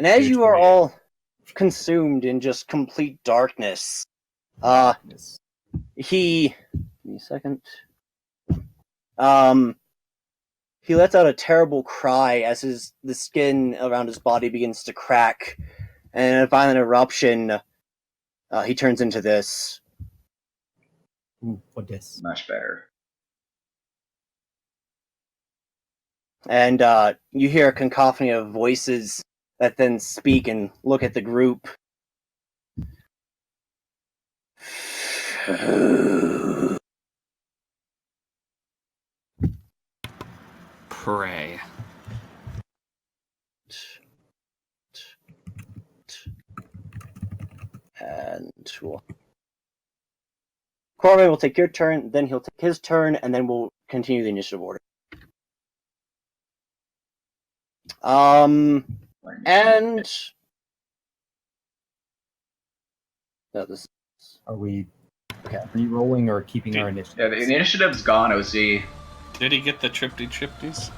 And as you are all consumed in just complete darkness, he... Give me a second. He lets out a terrible cry as the skin around his body begins to crack, and in a violent eruption, he turns into this. Ooh, what this? Much better. And you hear a cacophony of voices that then speak and look at the group. Pray. And Corvin will take your turn, then he'll take his turn, and then we'll continue the initiative order. And no, this. Are we re-rolling or keeping our initiative? Yeah, the initiative's gone, OC. Did he get the tripties?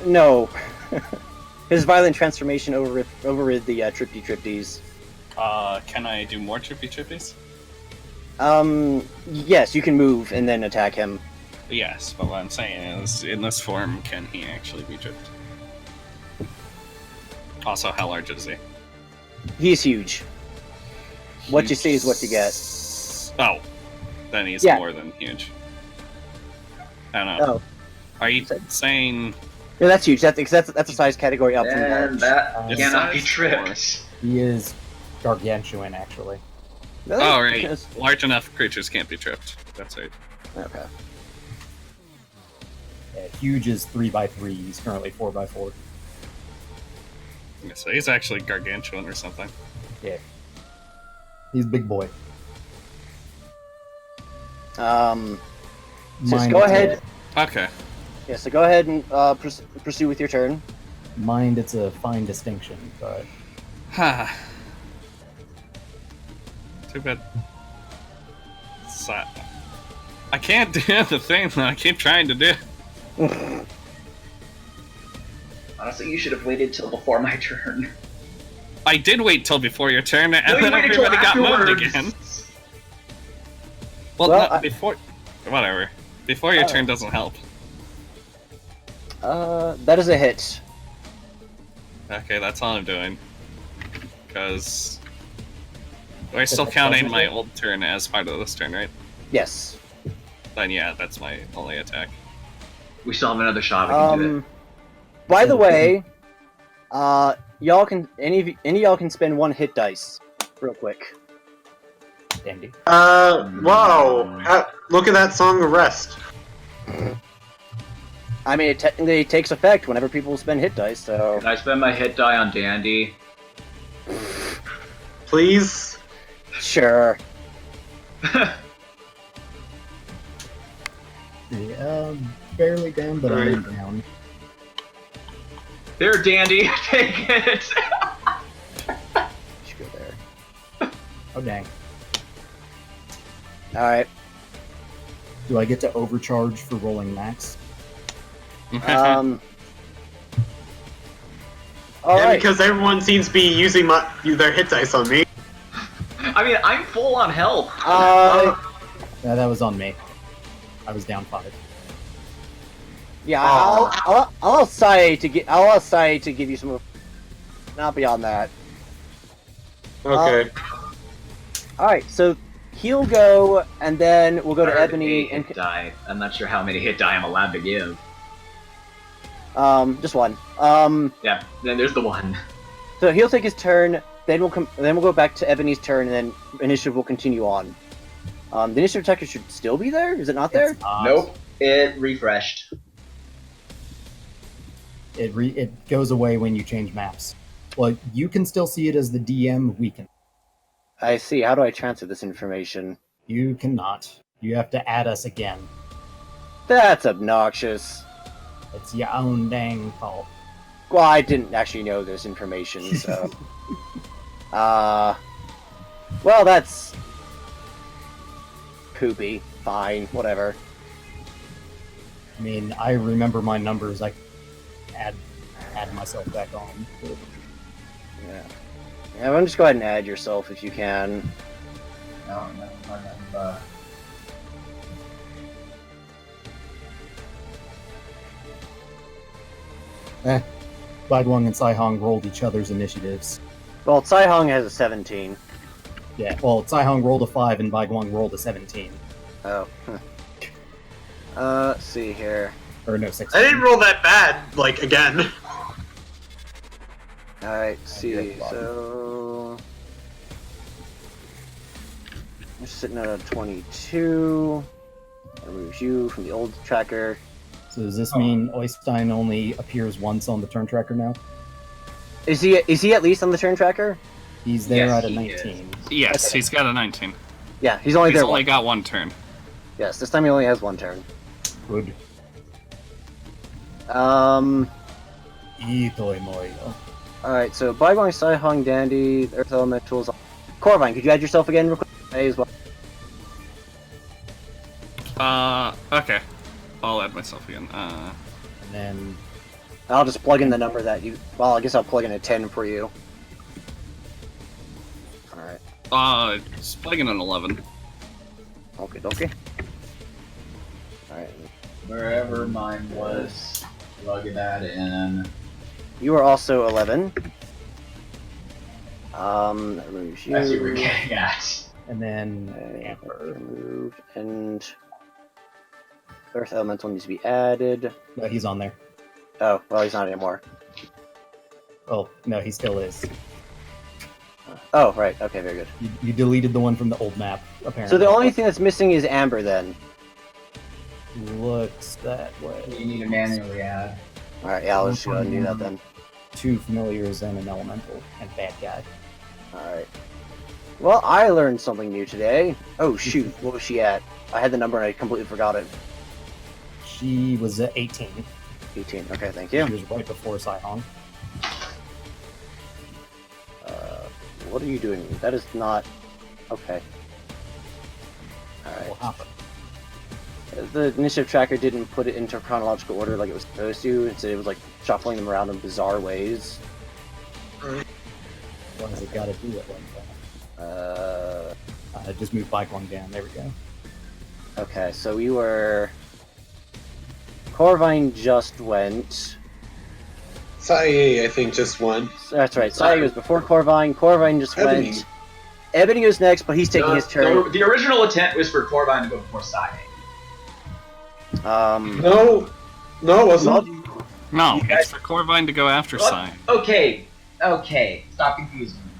No. His violent transformation overrid the tripties. Can I do more tripties? Yes, you can move and then attack him. Yes, but what I'm saying is, in this form, can he actually be tripped? Also, how large is he? He's huge. What you see is what you get. Oh, then he's more than huge. I don't know. Oh. Are you saying... No, that's huge. That's a size category up from large. And that cannot be tripped. He is gargantuan, actually. Really? Oh, right. Large enough creatures can't be tripped. That's right. Okay. Yeah, huge is 3x3. He's currently 4x4. Yeah, so he's actually gargantuan or something. Yeah. He's a big boy. Just go ahead. Okay. Yeah, so go ahead and pursue with your turn. Mind, it's a fine distinction, but... Too bad. I can't do the thing that I keep trying to do. Honestly, you should have waited till before my turn. I did wait till before your turn, and then everybody got moved again. Well, before... Whatever. Before your turn doesn't help. That is a hit. Okay, that's all I'm doing. Because... Do I still counting my old turn as part of this turn, right? Yes. Then yeah, that's my only attack. We still have another shot, we can do it. By the way, y'all can... Any of y'all can spend one hit dice. Real quick. Dandy. Wow! Look at that Song of Rest. I mean, it technically takes effect whenever people spend hit dice, so... Can I spend my hit die on Dandy? Please? Sure. Yeah, barely down, but I'm down. There, Dandy! Take it! Should go there. Oh, dang. Alright. Do I get to overcharge for rolling max? Alright. Yeah, because everyone seems to be using their hit dice on me. I mean, I'm full on health. Yeah, that was on me. I was down 5. Yeah, I'll ask Sai to give you some. Not beyond that. Okay. All right, so he'll go, and then we'll go to Ebony and hit die. I'm not sure how many hit die I'm allowed to give. Just one. Yeah, then there's the one. So he'll take his turn. Then we'll go back to Ebony's turn, and then initiative will continue on. The initiative tracker should still be there. Is it not there? Nope. It refreshed. It goes away when you change maps. Well, you can still see it as the DM. We can. I see. How do I transfer this information? You cannot. You have to add us again. That's obnoxious. It's your own dang fault. Well, I didn't actually know this information, so... well, that's... poopy. fine, whatever. I mean, I remember my numbers. I add myself back on. Yeah. Yeah, well, just go ahead and add yourself if you can. No, Bagwang and Saihong rolled each other's initiatives. Well, Saihong has a 17. Yeah, well, Saihong rolled a 5 and Bagwang rolled a 17. Oh. Let's see here. Or no, 16. I didn't roll that bad, like, again. Alright, see, so... We're sitting at a 22. Removes you from the old tracker. So does this mean Oystein only appears once on the turn tracker now? Is he at least on the turn tracker? He's there Yes, at a he 19. Yes, Okay. he's got a 19. Yeah, he's only He's there only once. got one turn. Yes, this time he only has one turn. Good. Itoi moyo. Alright, so Bygone, Saihong, Dandy, Earth Elementals... Corvine, could you add yourself again real quick? As well. Okay. I'll add myself again. And then I'll just plug in the number that you... Well, I guess I'll plug in a 10 for you. Alright. It's plugging an 11. Okay, okay. Alright. Wherever mine was, plug that in. You are also 11. That removes you. I see what we're getting at. and then Okay, Amber. removed, and Earth Elemental needs to be added. No, he's on there. Oh, well, he's not anymore. Oh, no, he still is. Oh, right. Okay, very good. You deleted the one from the old map, apparently. So the only thing that's missing is Amber, then. Looks that way. You need to manually add. Alright, yeah, I'll just go ahead and do that then. 2 familiars and an elemental and bad guy. Alright. Well, I learned something new today. Oh, shoot. What was she at? I had the number and I completely forgot it. She was at 18. 18. Okay, thank She you. was right before Saihong. What are you doing? That is not... Okay. Alright. What happened? The initiative tracker didn't put it into chronological order like it was supposed to. Instead, it was like shuffling them around in bizarre ways. What has it got to do with one? Just move Bygone down. There we go. Okay, so we were... Corvine just went. Sae, I think, just won. That's right, Sai was before Corvine. Corvine just Ebony. went. Ebony goes next, but he's taking his turn. The original intent was for Corbine to go before Sae. No, it wasn't. No, You guys- it's for Corvine to go after What? Sai. Okay, stop confusing me.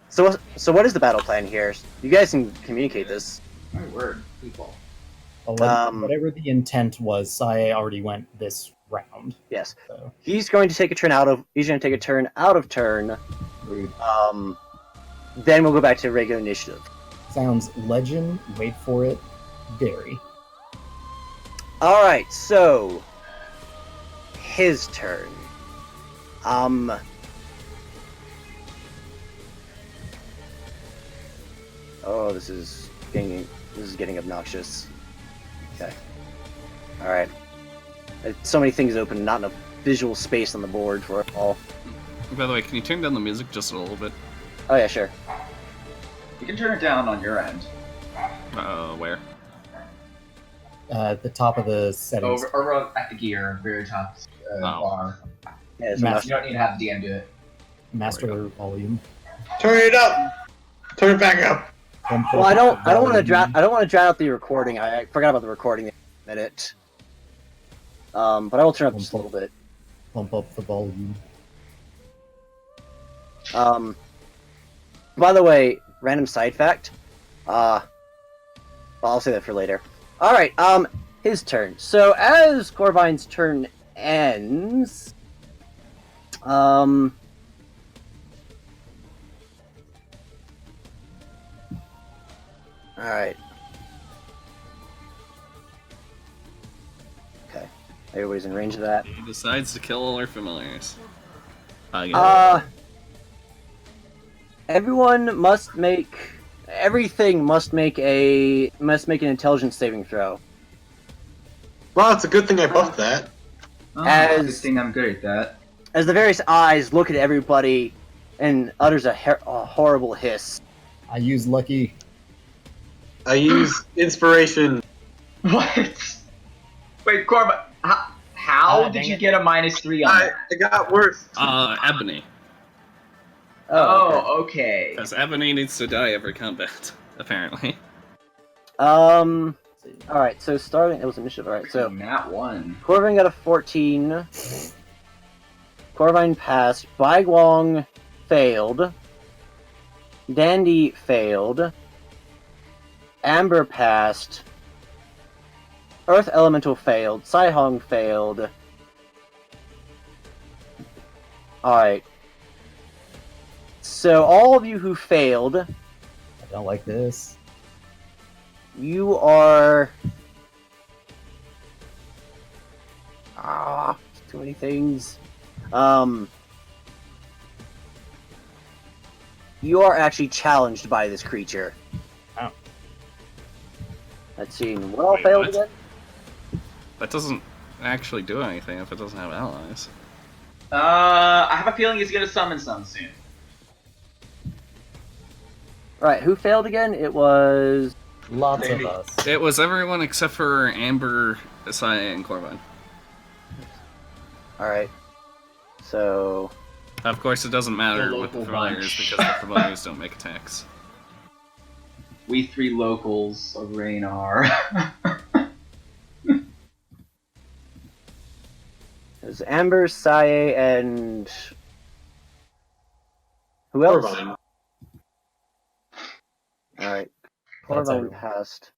So what is the battle plan here? You guys can communicate this. My word, people. Um, Whatever the intent was, Sae already went this round. Yes, So, he's going to take a turn out of. He's going to take a turn out of turn. rude. Then we'll go back to regular initiative. Sounds legend. Wait for it. Very. All right, so his turn. Oh, this is getting obnoxious. Okay. All right. So many things open, not enough visual space on the board for it all. By the way, can you turn down the music just a little bit? Oh yeah, sure. You can turn it down on your end. Where? At the top of the settings. Over at the gear, very top bar. Yeah, so Master- You don't need to have the DM do it. Master volume. Turn it up. Turn it back up. well, I don't want to drown out the recording. I forgot about the recording in a minute. But I will turn up just a little bit. Pump up the volume. By the way, random side fact. Well, I'll say that for later. All right. His turn. So as Corvine's turn ends, all right. Okay. Everybody's in range of that. He decides to kill all our familiars. Everyone must make. everything must make an intelligence saving throw. Well, it's a good thing I buffed that. Oh, As- good thing I'm good at that. As the various eyes look at everybody and utters a horrible hiss. I use lucky. I use inspiration. What? Wait, Corva, how did dang you it. get a -3 on that? I got worse. Ebony. Oh, okay. Because Ebony needs to die every combat, apparently. Alright, so starting... It was initiative, alright, so... Nat 1. Corvine got a 14. Corvine passed. Baiguang failed. Dandy failed. Amber passed. Earth Elemental failed. Saihong failed. Alright. So, all of you who failed, I don't like this. you are... too many things. You are actually challenged by this creature. Oh. Let's see, what all Wait, failed what? again? That doesn't actually do anything if it doesn't have allies. I have a feeling he's gonna summon some soon. Right, who failed again? It was... Lots of us. It was everyone except for Amber, Isaiah, and Corvine. Alright. So... Of course, it doesn't matter The with the local familiars bunch. because the familiars don't make attacks. We 3 locals of Raynar. It was Amber, Sae, and... Who else? Corvine. Alright. That's Corvine everyone. passed.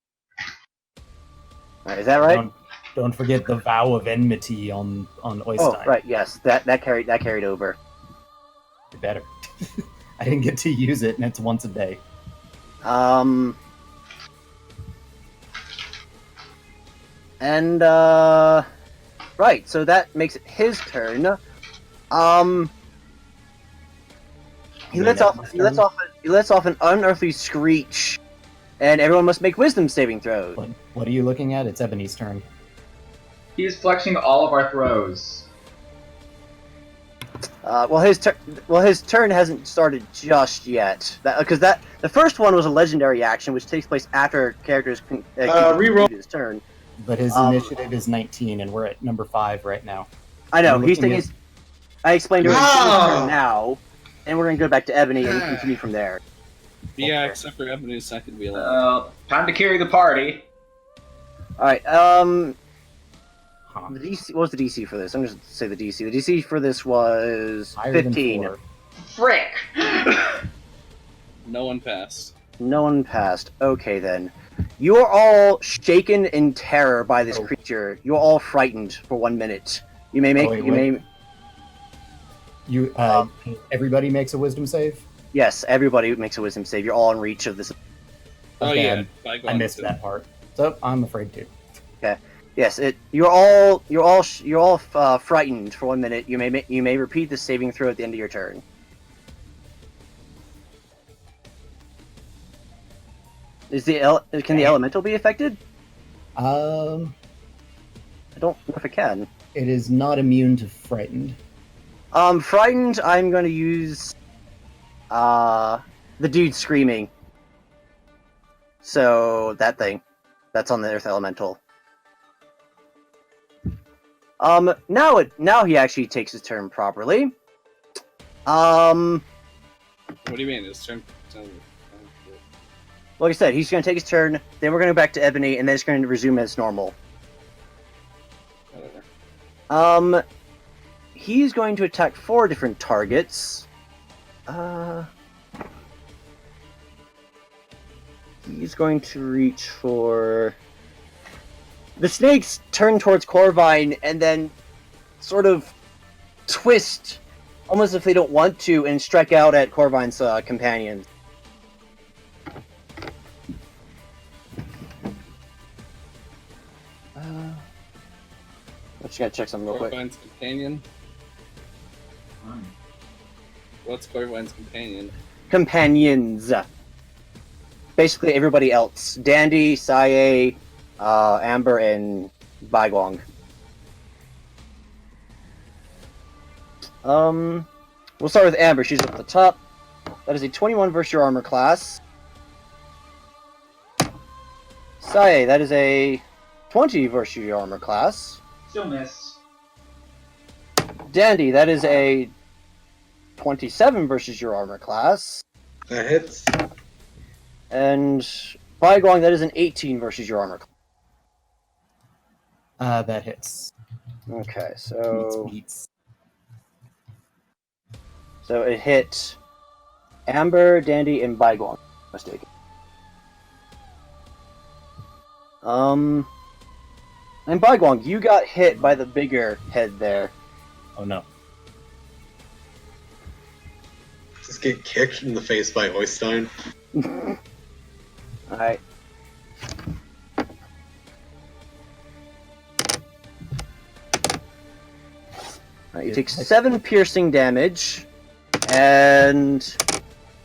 Alright, is that right? Don't forget the vow of enmity on Oystein. Oh, right, yes. That carried over. You better. I didn't get to use it, and it's once a day. Right, so that makes it his turn. He lets off an unearthly screech, and everyone must make wisdom saving throws. What are you looking at? It's Ebony's turn. He's flexing all of our throws. His turn hasn't started just yet. Because the first one was a legendary action, which takes place after a character's reroll. his turn. But his initiative is 19, and we're at number 5 right now. I know I'm he's looking taking. I explained to him his Oh! turn now, and we're gonna go back to Ebony and continue from there. Yeah, Okay. except for Ebony's second wheel. Time to carry the party. All right. Huh. The DC. What was the DC for this? I'm just gonna say the DC. The DC for this was Higher than 15. 4. Frick! No one passed. No one passed. Okay then. You are all shaken in terror by this Oh. creature. You are all frightened for 1 minute. You may make. Oh, wait, you wait. may. Everybody makes a wisdom save? Yes. Everybody makes a wisdom save. You're all in reach of this. Oh Okay, yeah, I missed that part. So I'm afraid to. Yes. You're all frightened for 1 minute. You may repeat the saving throw at the end of your turn. Can the elemental be affected? I don't know if it can. It is not immune to frightened. Frightened. I'm going to use the dude screaming. So that thing, that's on the earth elemental. Now he actually takes his turn properly. What do you mean? His turn. Like I said, he's going to take his turn. Then we're going to go back to Ebony, and then it's going to resume as normal. Whatever. He's going to attack 4 different targets. He's going to reach for... The snakes turn towards Corvine and then sort of twist, almost if they don't want to, and strike out at Corvine's companions. I just gotta check something real quick. Corvine's companion. What's Corvine's companion? Companions. basically everybody else. Dandy, Sae, Amber, and Baiguang. We'll start with Amber. She's at the top. That is a 21 versus your armor class. Sae, that is a 20 versus your armor class. Still miss. Dandy, that is a 27 versus your armor class. That hits. And Baiguang, that is an 18 versus your armor class. That hits. Okay, so Beats. so it hit Amber, Dandy, and Baiguang. Mistaken. And Baiguang, you got hit by the bigger head there. Oh no. Just get kicked in the face by Oystein. Alright. Alright, you take 7 piercing damage, and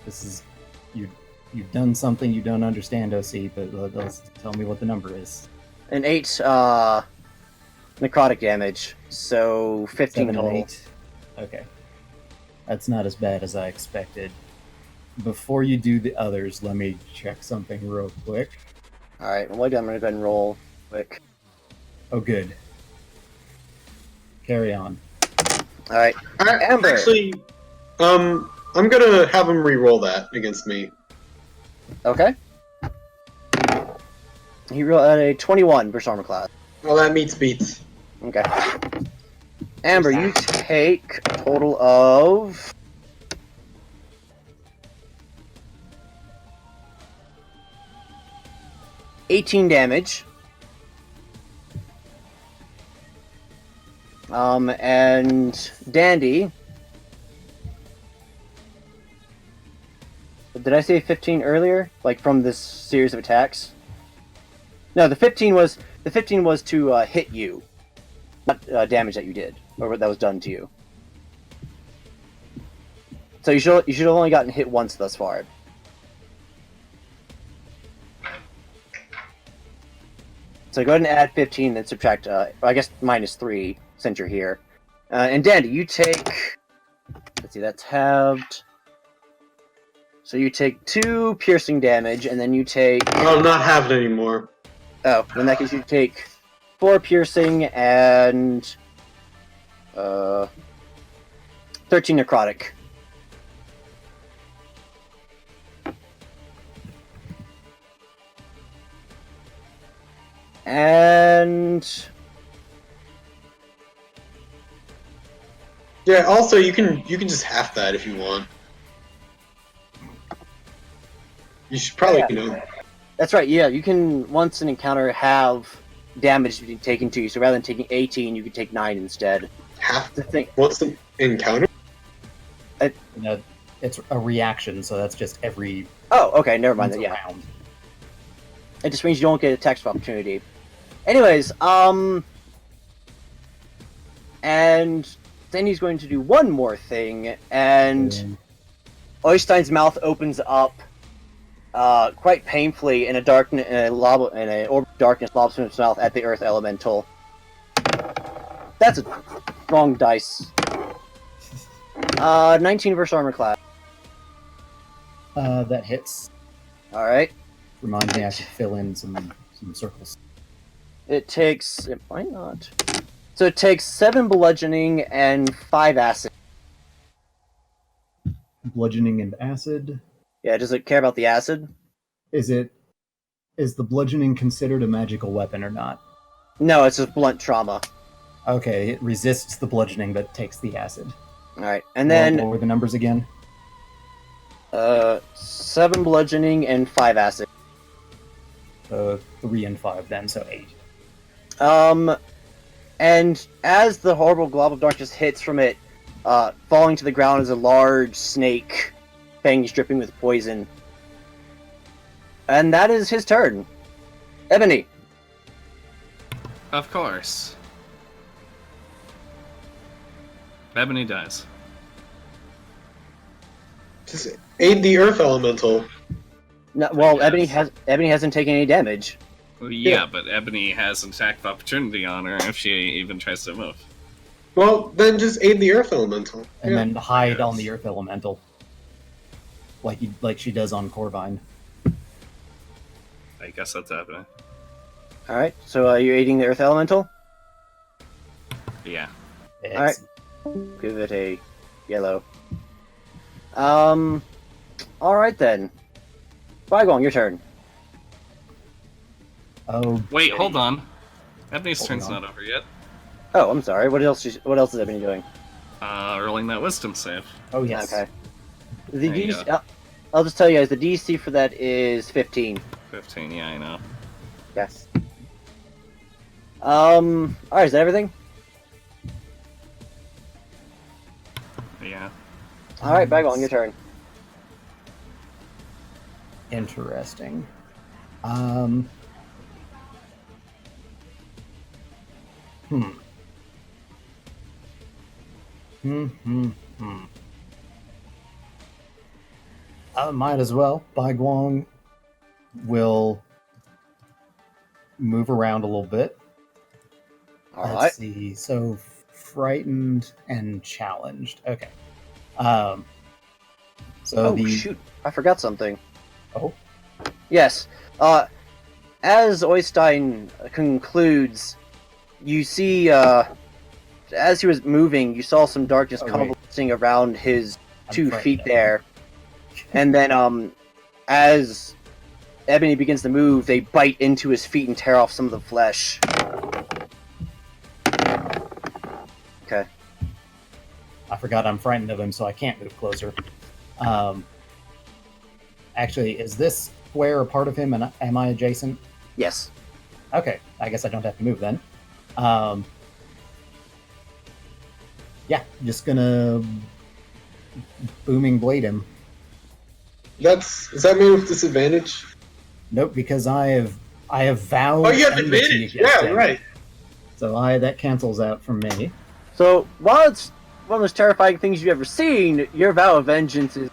This is you've done something you don't understand, OC, but let's tell me what the number is. an 8 necrotic damage, so 15 7 and total. 8. Okay. That's not as bad as I expected. Before you do the others, let me check something real quick. Alright, well, I'm gonna go ahead and roll quick. Oh, good. Carry on. Alright, Amber. Actually, I'm gonna have him re-roll that against me. Okay. He rolled at a 21 versus armor class. Well, that meets beats. Okay. Amber, you take a total of 18 damage. And Dandy. Did I say 15 earlier? Like from this series of attacks? No, the 15 was to hit you, not damage that you did or that was done to you. So you should have only gotten hit once thus far. So go ahead and add 15, then subtract. I guess -3 since you're here. And Dandy, you take. Let's see, that's halved. So you take 2 piercing damage, and then you take. I'll not have it anymore. Oh, in that case, you take 4 piercing and 13 necrotic. And Yeah. Also, you can just half that if you want. You should probably know. that's right. Yeah, you can once an encounter have damage to be taken to you. So rather than taking 18, you could take 9 instead. Half. The thing. What's the encounter? No, it's a reaction, so that's just every Oh, okay. Never mind. That. Yeah. round. It just means you don't get a text opportunity. Anyways, and then he's going to do one more thing, and Oystein's mouth opens up quite painfully, and an orb of darkness lobs from his mouth at the Earth Elemental. That's a wrong dice. 19 versus armor class. That hits. Alright. Reminds me I should fill in some circles. It takes... It might not. So it takes 7 bludgeoning and 5 acid. Bludgeoning and acid. Yeah, does it care about the acid? Is the bludgeoning considered a magical weapon or not? No, it's just blunt trauma. Okay, it resists the bludgeoning but takes the acid. Alright, and then... What were the numbers again? 7 bludgeoning and 5 acid. 3 and 5 then, so 8. And as the horrible glob of darkness hits from it, falling to the ground is a large snake, fangs dripping with poison. And that is his turn. Ebony. Of course. Ebony dies. Just aid the Earth Elemental. No, well, I Ebony guess. hasn't taken any damage. Well, yeah, but Ebony has an attack of opportunity on her if she even tries to move. Well, then just aid the Earth Elemental. And Yeah. then hide on Yes. the Earth Elemental, like she does on Corvine. I guess that's happening. All right, so you're aiding the Earth Elemental. Yeah. Alright. Give it a yellow. All right then. Bygone, your turn. Oh, Wait, hold on. Ebony's Hold turn's on. not over yet. Oh, I'm sorry. What else? What else is Ebony doing? Rolling that wisdom save. Oh yes. Okay. The There you DC, I'll just tell you guys. The DC for that is 15. 15, yeah, I know. Yes. All right. Is that everything? Yeah. All right, Bygone, your turn. Interesting. Hmm. Might as well. Baiguang will move around a little bit. All right. Let's see. So frightened and challenged. Okay. So Oh shoot! I forgot something. Oh. Yes. As Oystein concludes, you see, as he was moving, you saw some darkness Oh, wait. convulsing around his I'm 2 frightened feet of there. And then, as Ebony begins to move, they bite into his feet and tear off some of the flesh. Okay. I forgot I'm frightened of him, so I can't move closer. Actually, is this square a part of him, and am I adjacent? Yes. Okay, I guess I don't have to move then. Yeah, just gonna booming blade him. Is that me with disadvantage? Nope, because I have vowed. Oh, you have enmity advantage. against Yeah, him. right. So that cancels out from me. So, while it's one of those terrifying things you've ever seen, your vow of vengeance is...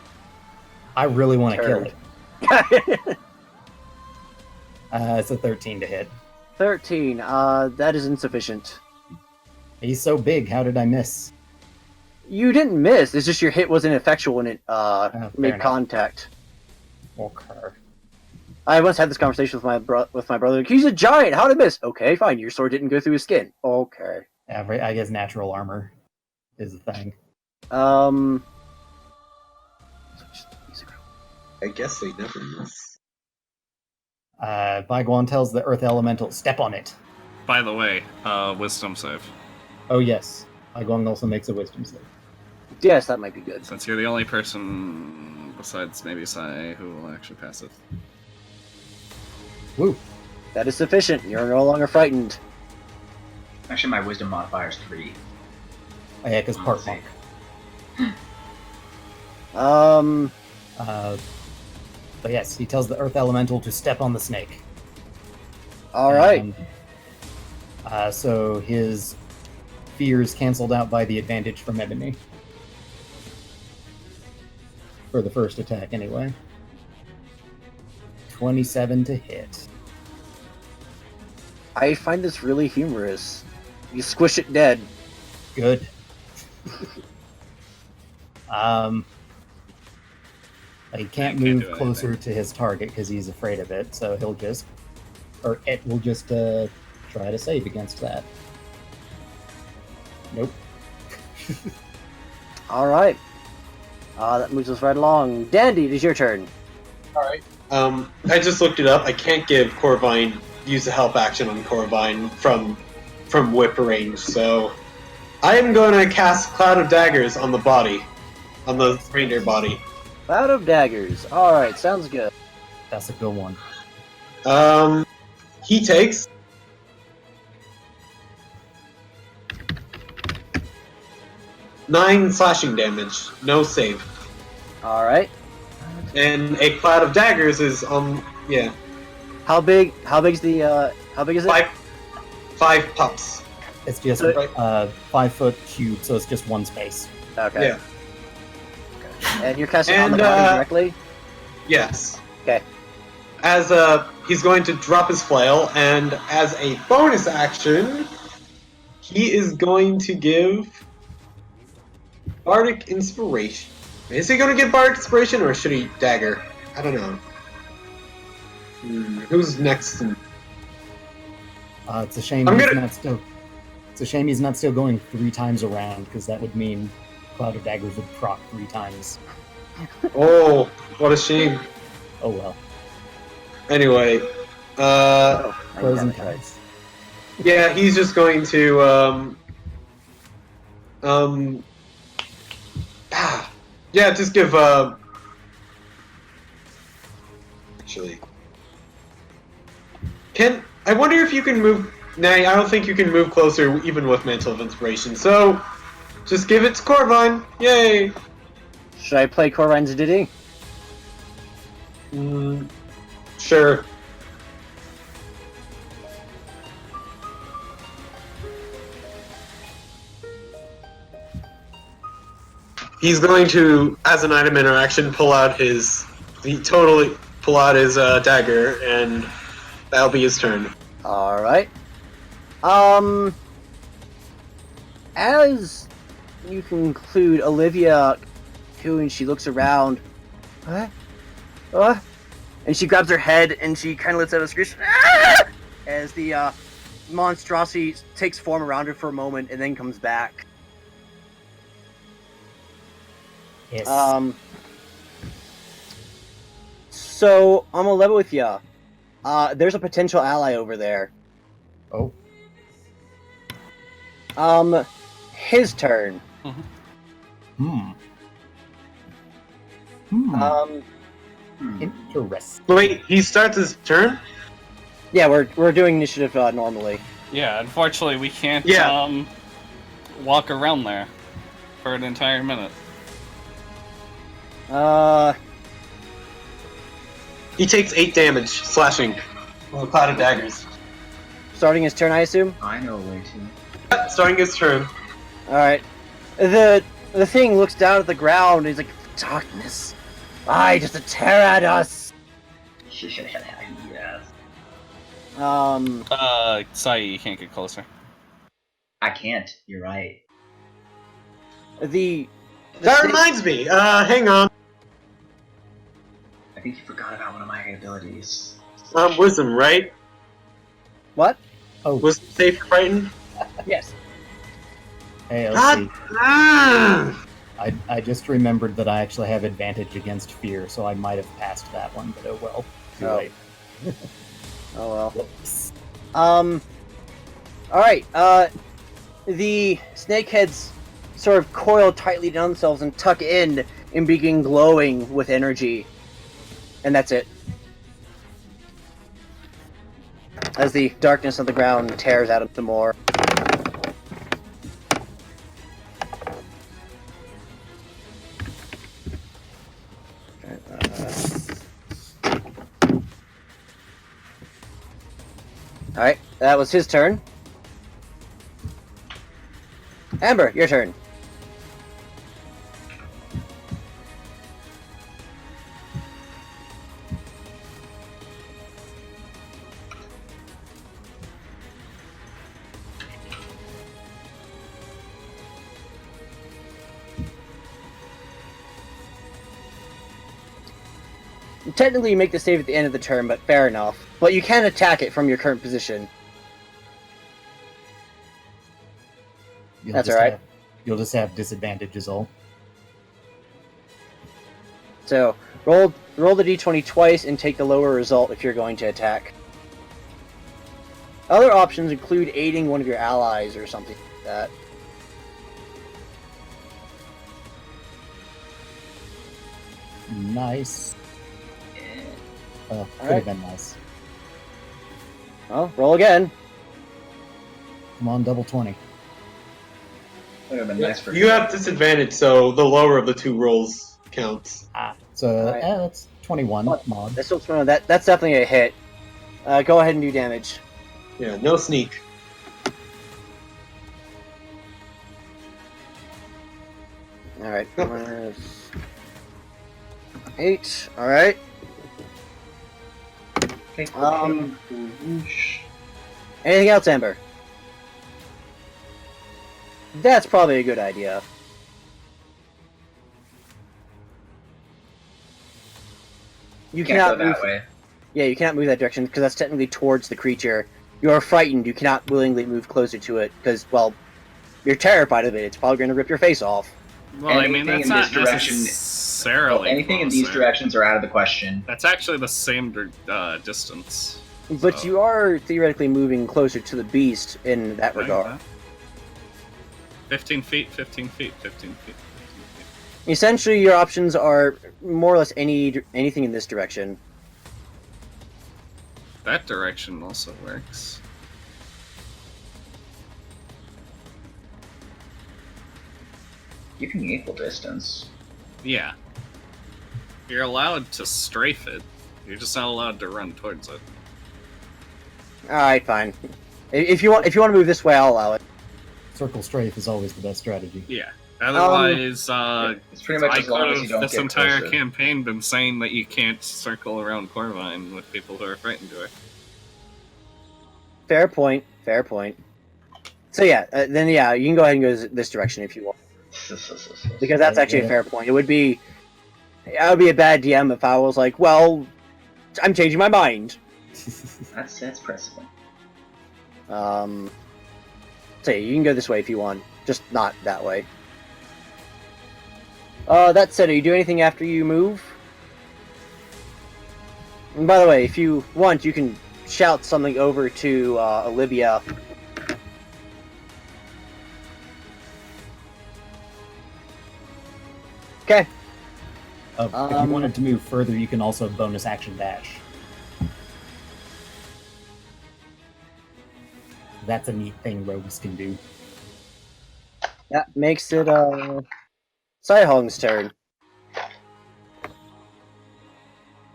I really want to kill Turd. it. It's a 13 to hit. 13. That is insufficient. He's so big. How did I miss? You didn't miss. It's just your hit wasn't effectual when it fair made enough. contact. Okay. I once had this conversation with my brother. Like, he's a giant. How did I miss? Okay, fine. Your sword didn't go through his skin. Okay. I guess natural armor is the thing. I guess they never miss. Baiguan tells the Earth Elemental, step on it. By the way, wisdom save. Oh yes. Baiguan also makes a wisdom save. Yes, that might be good. Since you're the only person besides maybe Sai who will actually pass it. Woo. That is sufficient. You're no longer frightened. Actually, my wisdom modifier is 3. Oh, yeah, because part Let's monk. But yes, he tells the Earth Elemental to step on the snake. All right. So his fear is canceled out by the advantage from Ebony. For the first attack, anyway. 27 to hit. I find this really humorous. You squish it dead. Good. He can't do move anything. closer to his target because he's afraid of it, so he'll just... Or it will just try to save against that. Nope. All right. That moves us right along. Dandy, it is your turn. Alright. I just looked it up. I can't give Corvine use a help action on Corvine from whip range, so I am going to cast Cloud of Daggers on the body, on the reindeer body. Cloud of Daggers. All right, sounds good. That's a good one. He takes 9 slashing damage, no save, All right. and a Cloud of Daggers is yeah, How big is the? How big is it? 5 pups. It's just Right. 5 foot cube, so it's just one space. Okay. Yeah. And you're casting on the And, body directly. Yes. as he's going to drop his flail, and as a bonus action, he is going to give Bardic Inspiration. Is he going to give Bardic Inspiration, or should he dagger? I don't know. Who's next? It's a shame It's a shame he's not still going 3 times around, because that would mean Cloud of Daggers would proc 3 times. Oh, what a shame. Oh well. Anyway, Pros and cons. yeah, he's just going to yeah, just give actually, I wonder if you can move. Nah, I don't think you can move closer even with Mantle of Inspiration. So just give it to Corvine. Yay! Should I play Corvine's Diddy? Sure. He's going to, as an item interaction, pull out his dagger, and that'll be his turn. Alright. As you conclude, Olivia, and she looks around. What? And she grabs her head and she kind of lets out a screech. Ah! As the monstrosity takes form around her for a moment and then comes back. Yes. So I'm gonna level with ya. There's a potential ally over there. Oh. His turn. Interesting. Wait, he starts his turn? Yeah, we're doing initiative normally. Yeah, unfortunately we can't Yeah. walk around there for an entire minute. He takes 8 damage, slashing. Well, a cloud of daggers. Starting his turn, I assume. I know a way to. Starting his turn. All right. The thing looks down at the ground. And he's like, darkness. Why does it tear at us? Yes. Sai, you can't get closer. I can't. You're right. That reminds me. Hang on. I think you forgot about one of my abilities. Wisdom, right? What? Oh, Was safe for frightened? Yes. hey, let's see. Ah! I just remembered that I actually have advantage against fear, so I might have passed that one, but oh well. Too Oh. late. Oh well. Whoops. All right. The snakeheads sort of coil tightly down themselves and tuck in and begin glowing with energy, and that's it. As the darkness of the ground tears at them some more. Alright, that was his turn. Amber, your turn. Technically, you make the save at the end of the turn, but fair enough. But you can attack it from your current position. That's alright. You'll just have disadvantage is all. So, roll the d20 twice and take the lower result if you're going to attack. Other options include aiding one of your allies or something like that. Nice. Could Alright. have been nice. Well, roll again. Come on, double 20. Would have been nice for You have disadvantage, so the lower of the 2 rolls counts. So Alright. that's 21 What? mod. That's definitely a hit. Go ahead and do damage. Yeah, no sneak. Alright. Minus 8. Alright. Okay. Anything else, Amber? That's probably a good idea. You Can't cannot go move. that way. Yeah, you cannot move that direction because that's technically towards the creature. You are frightened. You cannot willingly move closer to it because, well, you're terrified of it. It's probably going to rip your face off. Well, I mean, Anything that's in this not direction- necessarily Well, anything in these closer. directions are out of the question. That's actually the same distance. But So- you are theoretically moving closer to the beast in that Like regard. that. 15 feet, 15 feet, 15 feet, 15 feet. Essentially, your options are more or less anything in this direction. That direction also works. You can equal distance. Yeah. You're allowed to strafe it. You're just not allowed to run towards it. All right, fine. If you want to move this way, I'll allow it. Circle strafe is always the best strategy. Yeah. Otherwise, It's pretty much I as long could as you have don't this get entire closer. campaign been saying that you can't circle around Corvine with people who are frightened to her. Fair point. Fair point. So yeah, then yeah, you can go ahead and go this direction if you want, because that's actually a fair point. It would be a bad DM if I was like, well, I'm changing my mind. That's precedent. So yeah, you can go this way if you want, just not that way. That said, are you doing anything after you move? And by the way, if you want, you can shout something over to Olivia. Okay. If you wanted to move further, you can also bonus action dash. That's a neat thing rogues can do. That makes it Saihong's turn.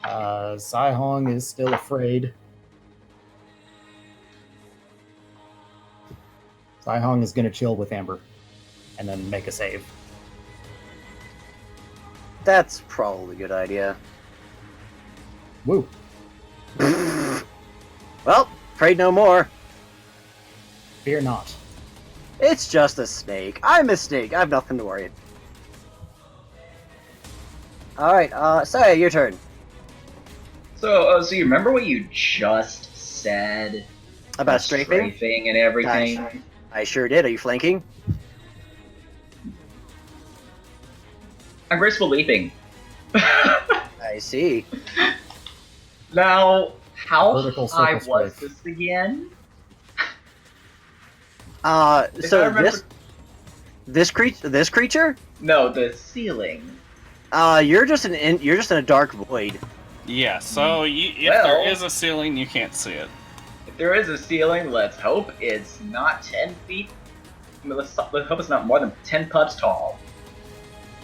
Saihong is still afraid. Saihong is going to chill with Amber and then make a save. That's probably a good idea. Woo! Well, afraid no more. Fear not. It's just a snake. I'm a snake. I have nothing to worry about. Alright, Saya, your turn. So you remember what you just said About strafing? strafing and everything? I sure did. Are you flanking? I'm graceful leaping. I see. Now, how Vertical high circle was strafe. this again? If I So remember- this creature? No, the ceiling. You're just in a dark void. Yeah, so if Well- there is a ceiling, you can't see it. If there is a ceiling, let's hope it's not 10 feet. Let's hope it's not more than 10 pups tall.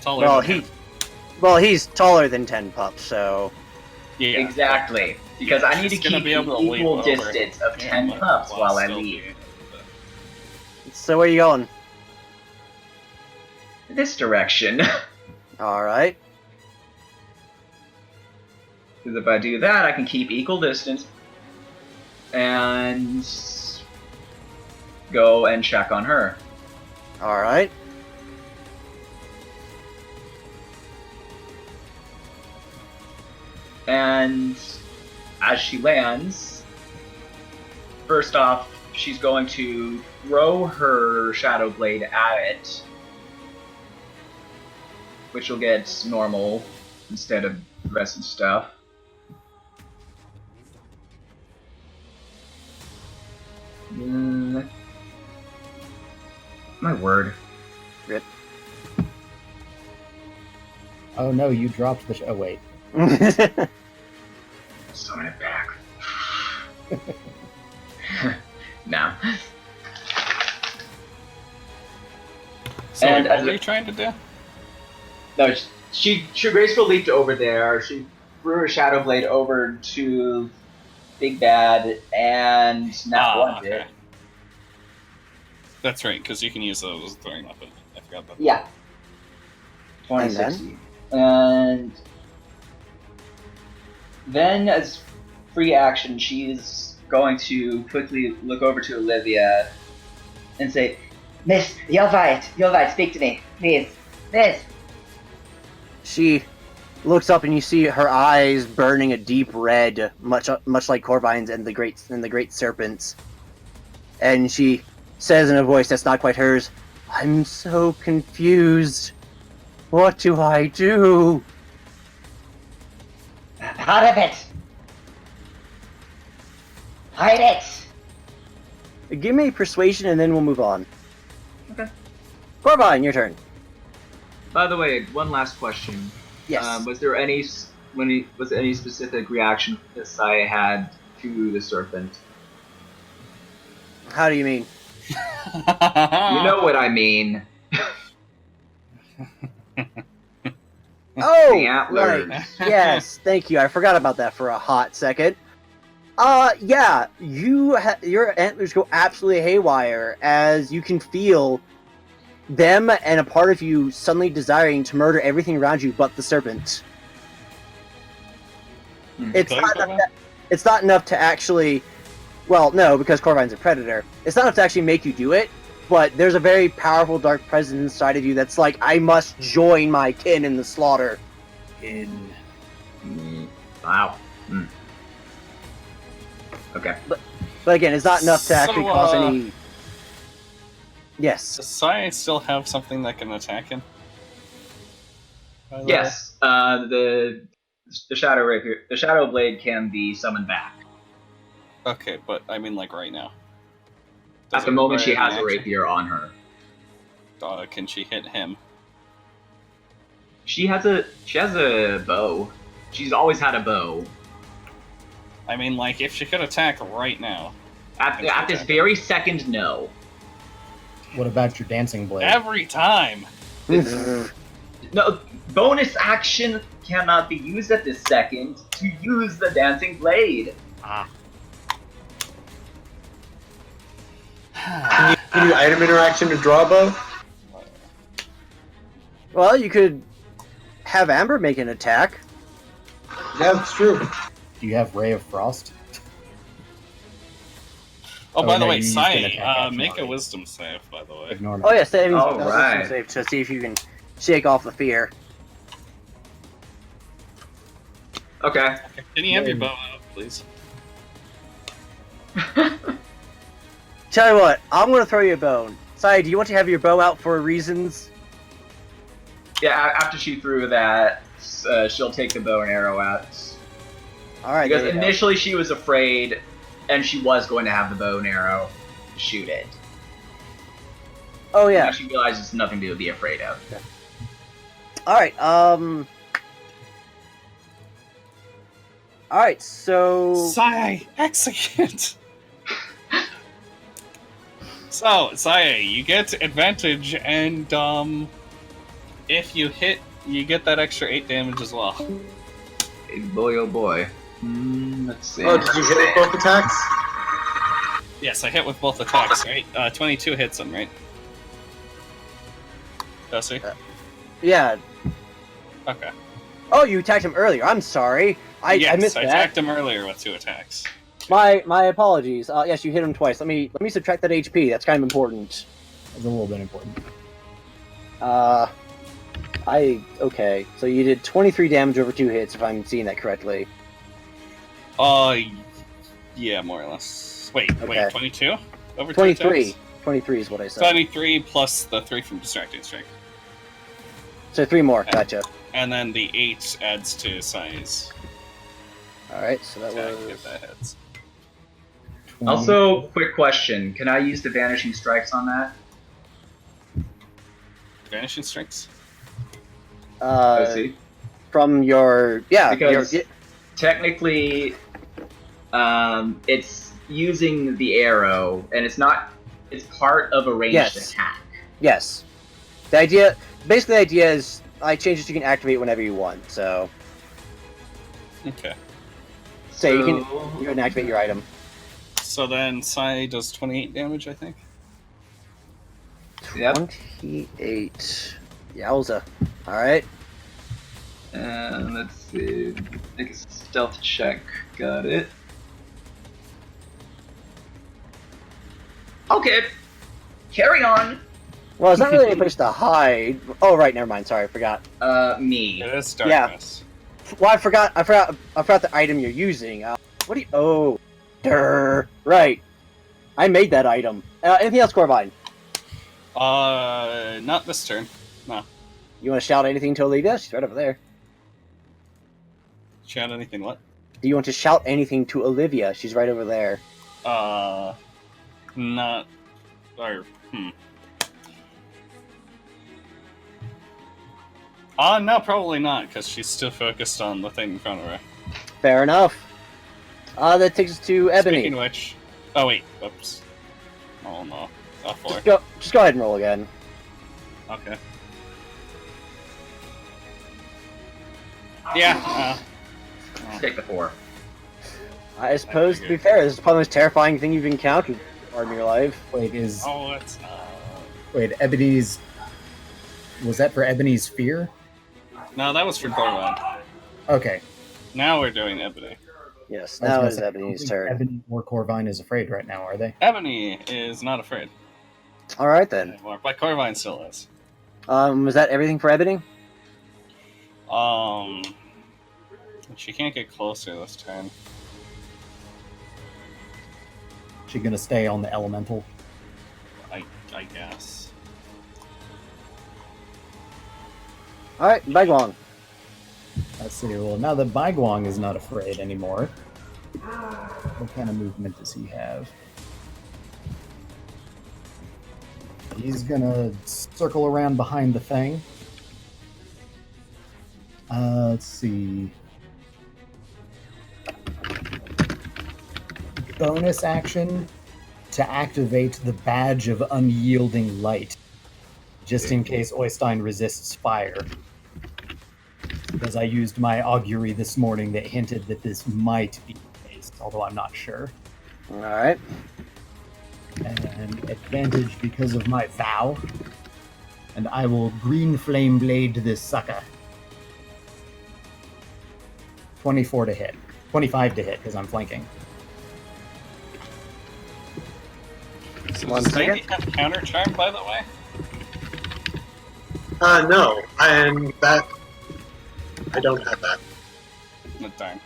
Taller Well, than him. he's taller than 10 pups, so Yeah. Exactly. Because I need to She's gonna keep be the able to leap equal over distance of him 10 pups while I still leave. being- so where are you going? This direction. All right. Because if I do that, I can keep equal distance and go and check on her. All right. And as she lands, first off, she's going to throw her Shadow Blade at it, which will get normal instead of the rest of the stuff. My word. Rip. Oh no, you dropped the. Oh wait. Summon it back. Nah. So And what as were a- you trying to do? No, she graceful leaped over there. She threw her Shadow Blade over to Big Bad and not one okay. That's right, because you can use those as a throwing weapon. I forgot about that. Yeah. 2060. And then as free action, she's going to quickly look over to Olivia and say, Miss, you're right, speak to me, please. Miss. She looks up and you see her eyes burning a deep red, much like Corvine's and the great serpents. And she says in a voice that's not quite hers, "I'm so confused. What do I do?" Out of it. Hide it. Give me persuasion and then we'll move on. Okay. Corvine, your turn. By the way, one last question. Yes. Was there any specific reaction that Saya had to the serpent? How do you mean? You know what I mean. Oh, The antlers. right. Yes, thank you. I forgot about that for a hot second. Yeah, your antlers go absolutely haywire as you can feel them and a part of you suddenly desiring to murder everything around you but the serpent. It's not enough to actually... Well, no, because Corvine's a predator. It's not enough to actually make you do it, but there's a very powerful dark presence inside of you that's like, I must join my kin in the slaughter. Wow. Okay. But again, it's not enough to actually So, cause any... Yes. Does Sai still have something that can attack him? By the way? Yes. The shadow rapier, the shadow blade can be summoned back. Okay, but I mean like right now. At the moment, she require has an a action? rapier on her. Can she hit him? She has a bow. She's always had a bow. I mean, like, if she could attack right now. At this very second, no. What about your dancing blade? Every time! No, bonus action cannot be used at this second to use the dancing blade. Can you do item interaction to draw a bow? Well, you could have Amber make an attack. Yeah, that's true. Do you have Ray of Frost? Oh, by the no, way, you used Sai, an attack action make a already. wisdom save, by the way. Ignore me. Oh yeah, saving All wisdom right. save to see if you can shake off the fear. Okay. Can you have your bow out, please? Tell you what, I'm gonna throw you a bone. Sai, do you want to have your bow out for reasons? Yeah, after she threw that, she'll take the bow and arrow out. Alright, Because there you go. initially she was afraid, and she was going to have the bow and arrow to shoot it. Oh Now yeah. she realizes it's nothing to be afraid of. Alright, Alright, so... Sai, execute! So, Saya, you get advantage, and, if you hit, you get that extra 8 damage as well. Hey, boy, oh boy. Let's see. Oh, did you hit with both attacks? Yes, I hit with both attacks, right? 22 hits him, right? Does he? Yeah. Okay. Oh, you attacked him earlier. I'm sorry. I Yes, missed I that. attacked him earlier with 2 attacks. My apologies. Yes, you hit him twice. Let me subtract that HP. That's kind of important. It's a little bit important. Okay. So you did 23 damage over 2 hits, if I'm seeing that correctly. Yeah, more or less. Wait, Okay. 22? Over 2 23. attacks? 23 is what I said. 23 plus the 3 from Distracting Strike. So 3 more. Gotcha. And then the 8 adds to size. Alright, so that Attack was... if that hits. 20. Also, quick question. Can I use the Vanishing Strikes on that? Vanishing Strikes? Let's see. From your... Yeah, Because your... technically, it's using the arrow, and it's not... It's part of a ranged Yes. attack. Yes. The idea... Basically, the idea is I change it so you can activate whenever you want, so... Okay. So you can activate your item. So then Sai does 28 damage, I think. Yep. 28. Yowza. Alright. And let's see. Make a stealth check. Got it. Okay, carry on. Well, it's not really any place to hide. Oh, right, never mind. Sorry, I forgot. Me. It is darkness. Well, I forgot the item you're using. What do you... Oh, right. I made that item. Anything else, Corbine? Not this turn. No. You want to shout anything to Olivia? She's right over there. Shout anything, what? Do you want to shout anything to Olivia? She's right over there. Not... Or, no, probably not, because she's still focused on the thing in front of her. Fair enough. That takes us to Ebony. Speaking of which... Oh, wait. Oops. Oh, no. Off 4. Just go ahead and roll again. Okay. Yeah, Take the 4. I suppose, to be fair, this is probably the most terrifying thing you've encountered in your life. Wait, Oh, it's not... wait, Ebony's... Was that for Ebony's fear? No, that was for Gorgon. Okay. Now we're doing Ebony. Yes, I was now gonna it is say, Ebony's I don't think turn. Ebony or Corvine is afraid right now, are they? Ebony is not afraid Alright then. anymore, but Corvine still is. Was that everything for Ebony? She can't get closer this turn. She gonna stay on the elemental? I guess. Alright, Bagwong. Let's see. Well, now that Baiguang is not afraid anymore, what kind of movement does he have? He's gonna circle around behind the thing. Let's see. Bonus action to activate the Badge of Unyielding Light, just in case Oystein resists fire. Because I used my augury this morning that hinted that this might be the case, although I'm not sure. Alright. And advantage because of my vow. And I will green flame blade this sucker. 24 to hit. 25 to hit, because I'm flanking. So One does Sandy second. have counter charm, by the way? No, and that I don't have that. No, darn.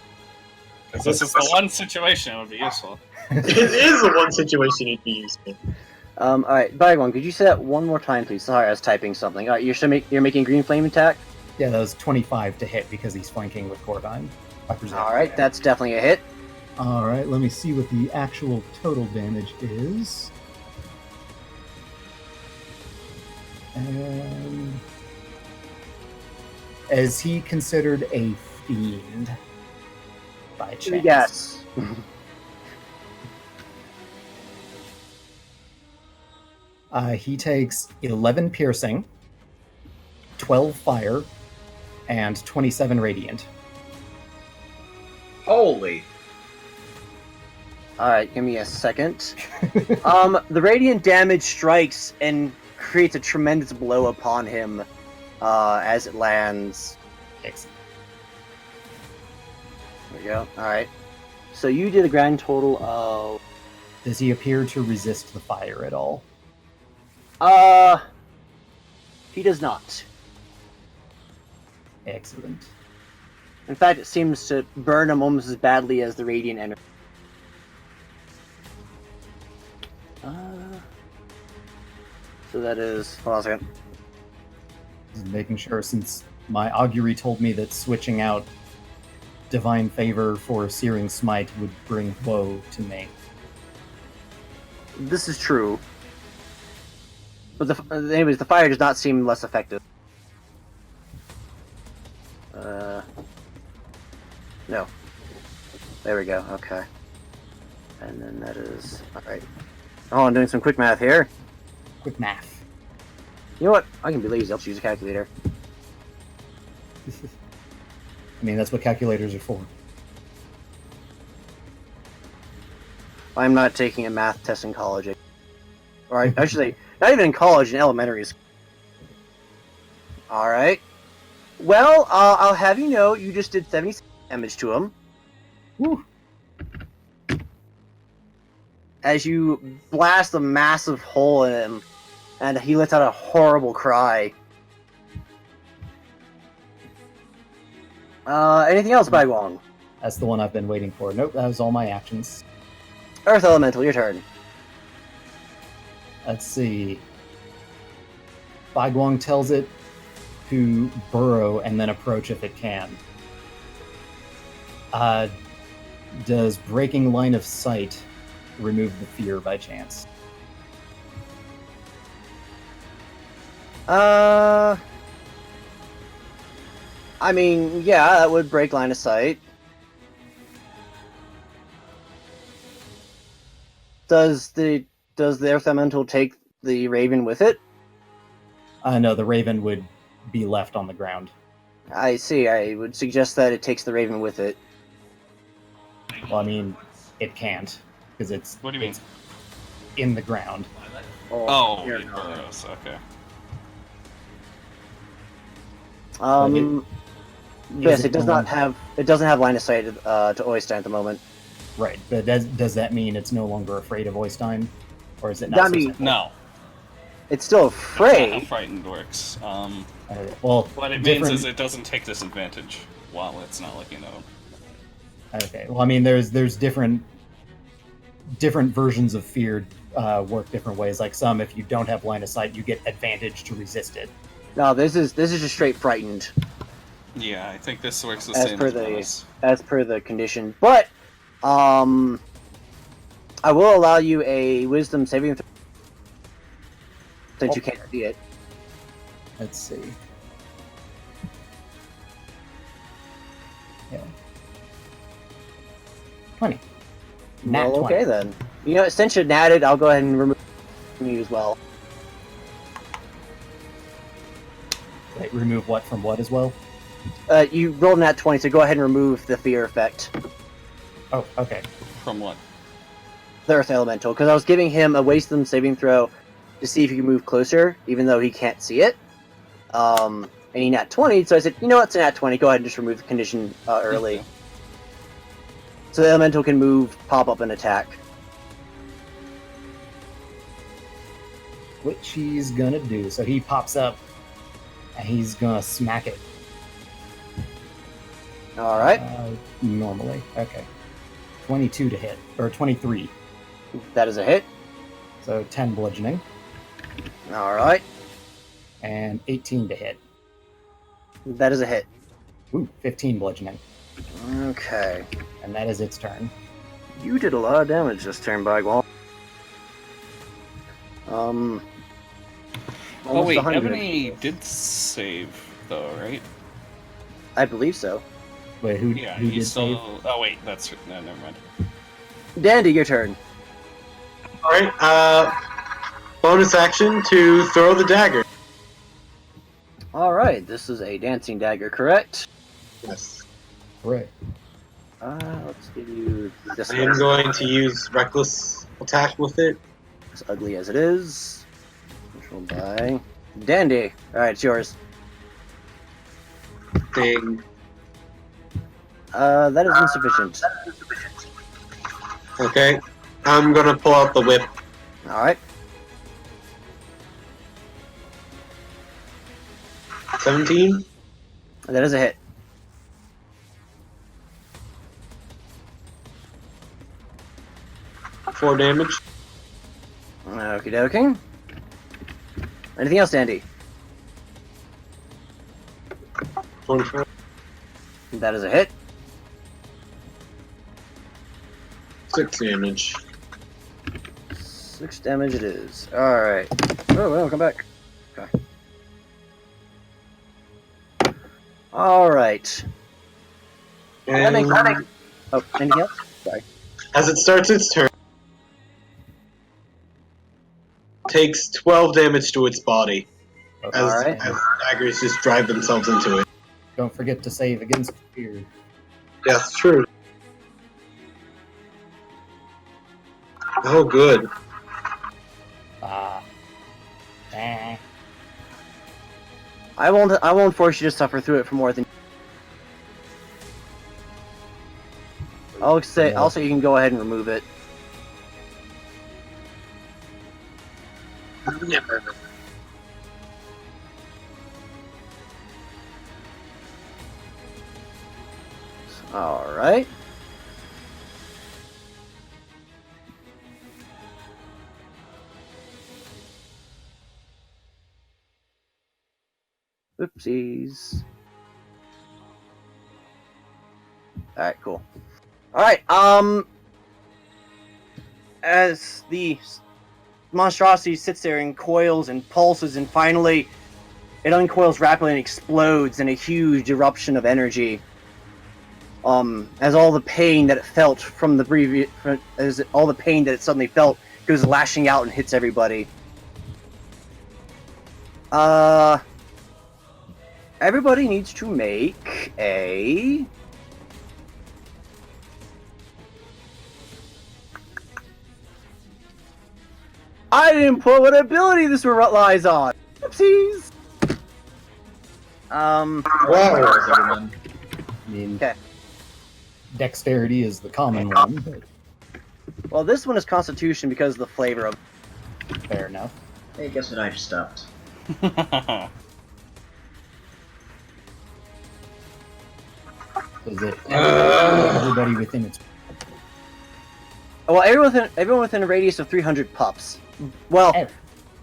Because this is the one situation it would be useful. It is the one situation it'd be useful. Alright, Bagwong, could you say that one more time, please? Sorry, I was typing something. Alright, you're making green flame attack? Yeah, that was 25 to hit because he's flanking with Corvine. Alright, that's definitely a hit. Alright, let me see what the actual total damage is. Is he considered a fiend? By chance? Yes. He takes 11 piercing, 12 fire, and 27 radiant. Holy. Alright, give me a second. The radiant damage strikes and creates a tremendous blow upon him as it lands. Excellent. There we go. Alright. So you did a grand total of... Does he appear to resist the fire at all? He does not. Excellent. In fact, it seems to burn him almost as badly as the radiant energy. So that is... Hold on a second. Just making sure, since my augury told me that switching out Divine Favor for Searing Smite would bring woe to me. This is true. But anyways, the fire does not seem less effective. No. There we go, okay. And then that is... Alright. Oh, I'm doing some quick math here. Quick math. You know what? I can be lazy, I'll just use a calculator. I mean, that's what calculators are for. I'm not taking a math test in college. Or I should say, not even in college, in elementary school. Alright. Well, I'll have you know, you just did 76 damage to him. Woo. as you blast a massive hole in him, and he lets out a horrible cry. Anything else, Bagwong? That's the one I've been waiting for. Nope, that was all my actions. Earth Elemental, your turn. Let's see. Baiguang tells it to burrow and then approach if it can. Does breaking line of sight remove the fear by chance? I mean, yeah, that would break line of sight. Does the Earth Elemental take the Raven with it? No, the Raven would be left on the ground. I see. I would suggest that it takes the Raven with it. Well, I mean, it can't, because it's What do you mean? it's in the ground. Oh, here, it burrows. Okay. Yes, Is it does going- not have. It doesn't have line of sight to Oystein at the moment. Right, but does that mean it's no longer afraid of Oystein? Or is it I not so mean- simple? No. It's still That's not afraid. how frightened works. Well, What it different- means is it doesn't take disadvantage while it's not looking at him. Okay. Well, I mean, there's different versions of fear work different ways. Like some, if you don't have line of sight, you get advantage to resist it. No, this is just straight frightened Yeah, I think this works the as same per as the bonus. condition. But I will allow you a Wisdom saving throw since you can't see it. Let's see. Yeah. 20. Nat Well, 20. okay then. You know, since you natted, I'll go ahead and remove you as well. Wait, remove what from what as well? You rolled nat 20, so go ahead and remove the fear effect. Oh, okay. From what? The Earth Elemental, because I was giving him a Wisdom saving throw to see if he can move closer, even though he can't see it. And he nat 20, so I said, you know what, it's a nat 20, go ahead and just remove the condition early. Okay. So the Elemental can move, pop up, and attack. Which he's gonna do. So he pops up, and he's gonna smack it. Alright, Normally. Okay. 22 to hit. Or 23. that is a hit. So 10 bludgeoning. Alright, And 18 to hit. that is a hit. Ooh, 15 bludgeoning. Okay. And that is its turn. You did a lot of damage this turn, Bagwell. Oh Almost wait, 100. Ebony did save though, right? I believe so. Wait, who Yeah, did he's save? still. Oh wait, that's no, never mind. Dandy, your turn. Alright, bonus action to throw the dagger. Alright, this is a dancing dagger, correct? Yes. Right. Let's give you this I am one. going to use reckless attack with it. As ugly as it is. Controlled by Dandy. Alright, it's yours. Ding. That is insufficient. Okay. I'm gonna pull out the whip. Alright. 17. That is a hit. Four damage. Okie dokie. Anything else, Dandy? 24. That is a hit. 6 damage. 6 damage it is. Alright. Oh, well, come back. Okay. Alright. And Oh, anything else? Sorry. as it starts its turn, takes 12 damage to its body as, Alright. as daggers just drive themselves into it. Don't forget to save against fear. Yes, true. Oh, good. I won't force you to suffer through it for more than. I'll say. Yeah. Also, you can go ahead and remove it. Never. All right. Oopsies. All right, cool. All right. As the monstrosity sits there and coils and pulses, and finally it uncoils rapidly and explodes in a huge eruption of energy. As all the pain that it felt from the previous, as all the pain that it suddenly felt goes lashing out and hits everybody. Everybody needs to make a. I didn't put what ability this relies on. Oopsies. Wow. Everyone. I mean, Okay. dexterity is the common one, but Well, this one is Constitution because of the flavor of. fair enough. Hey, guess what I just upped? Is it everybody within its Well, everyone within a radius of 300 pups. Well, Ev-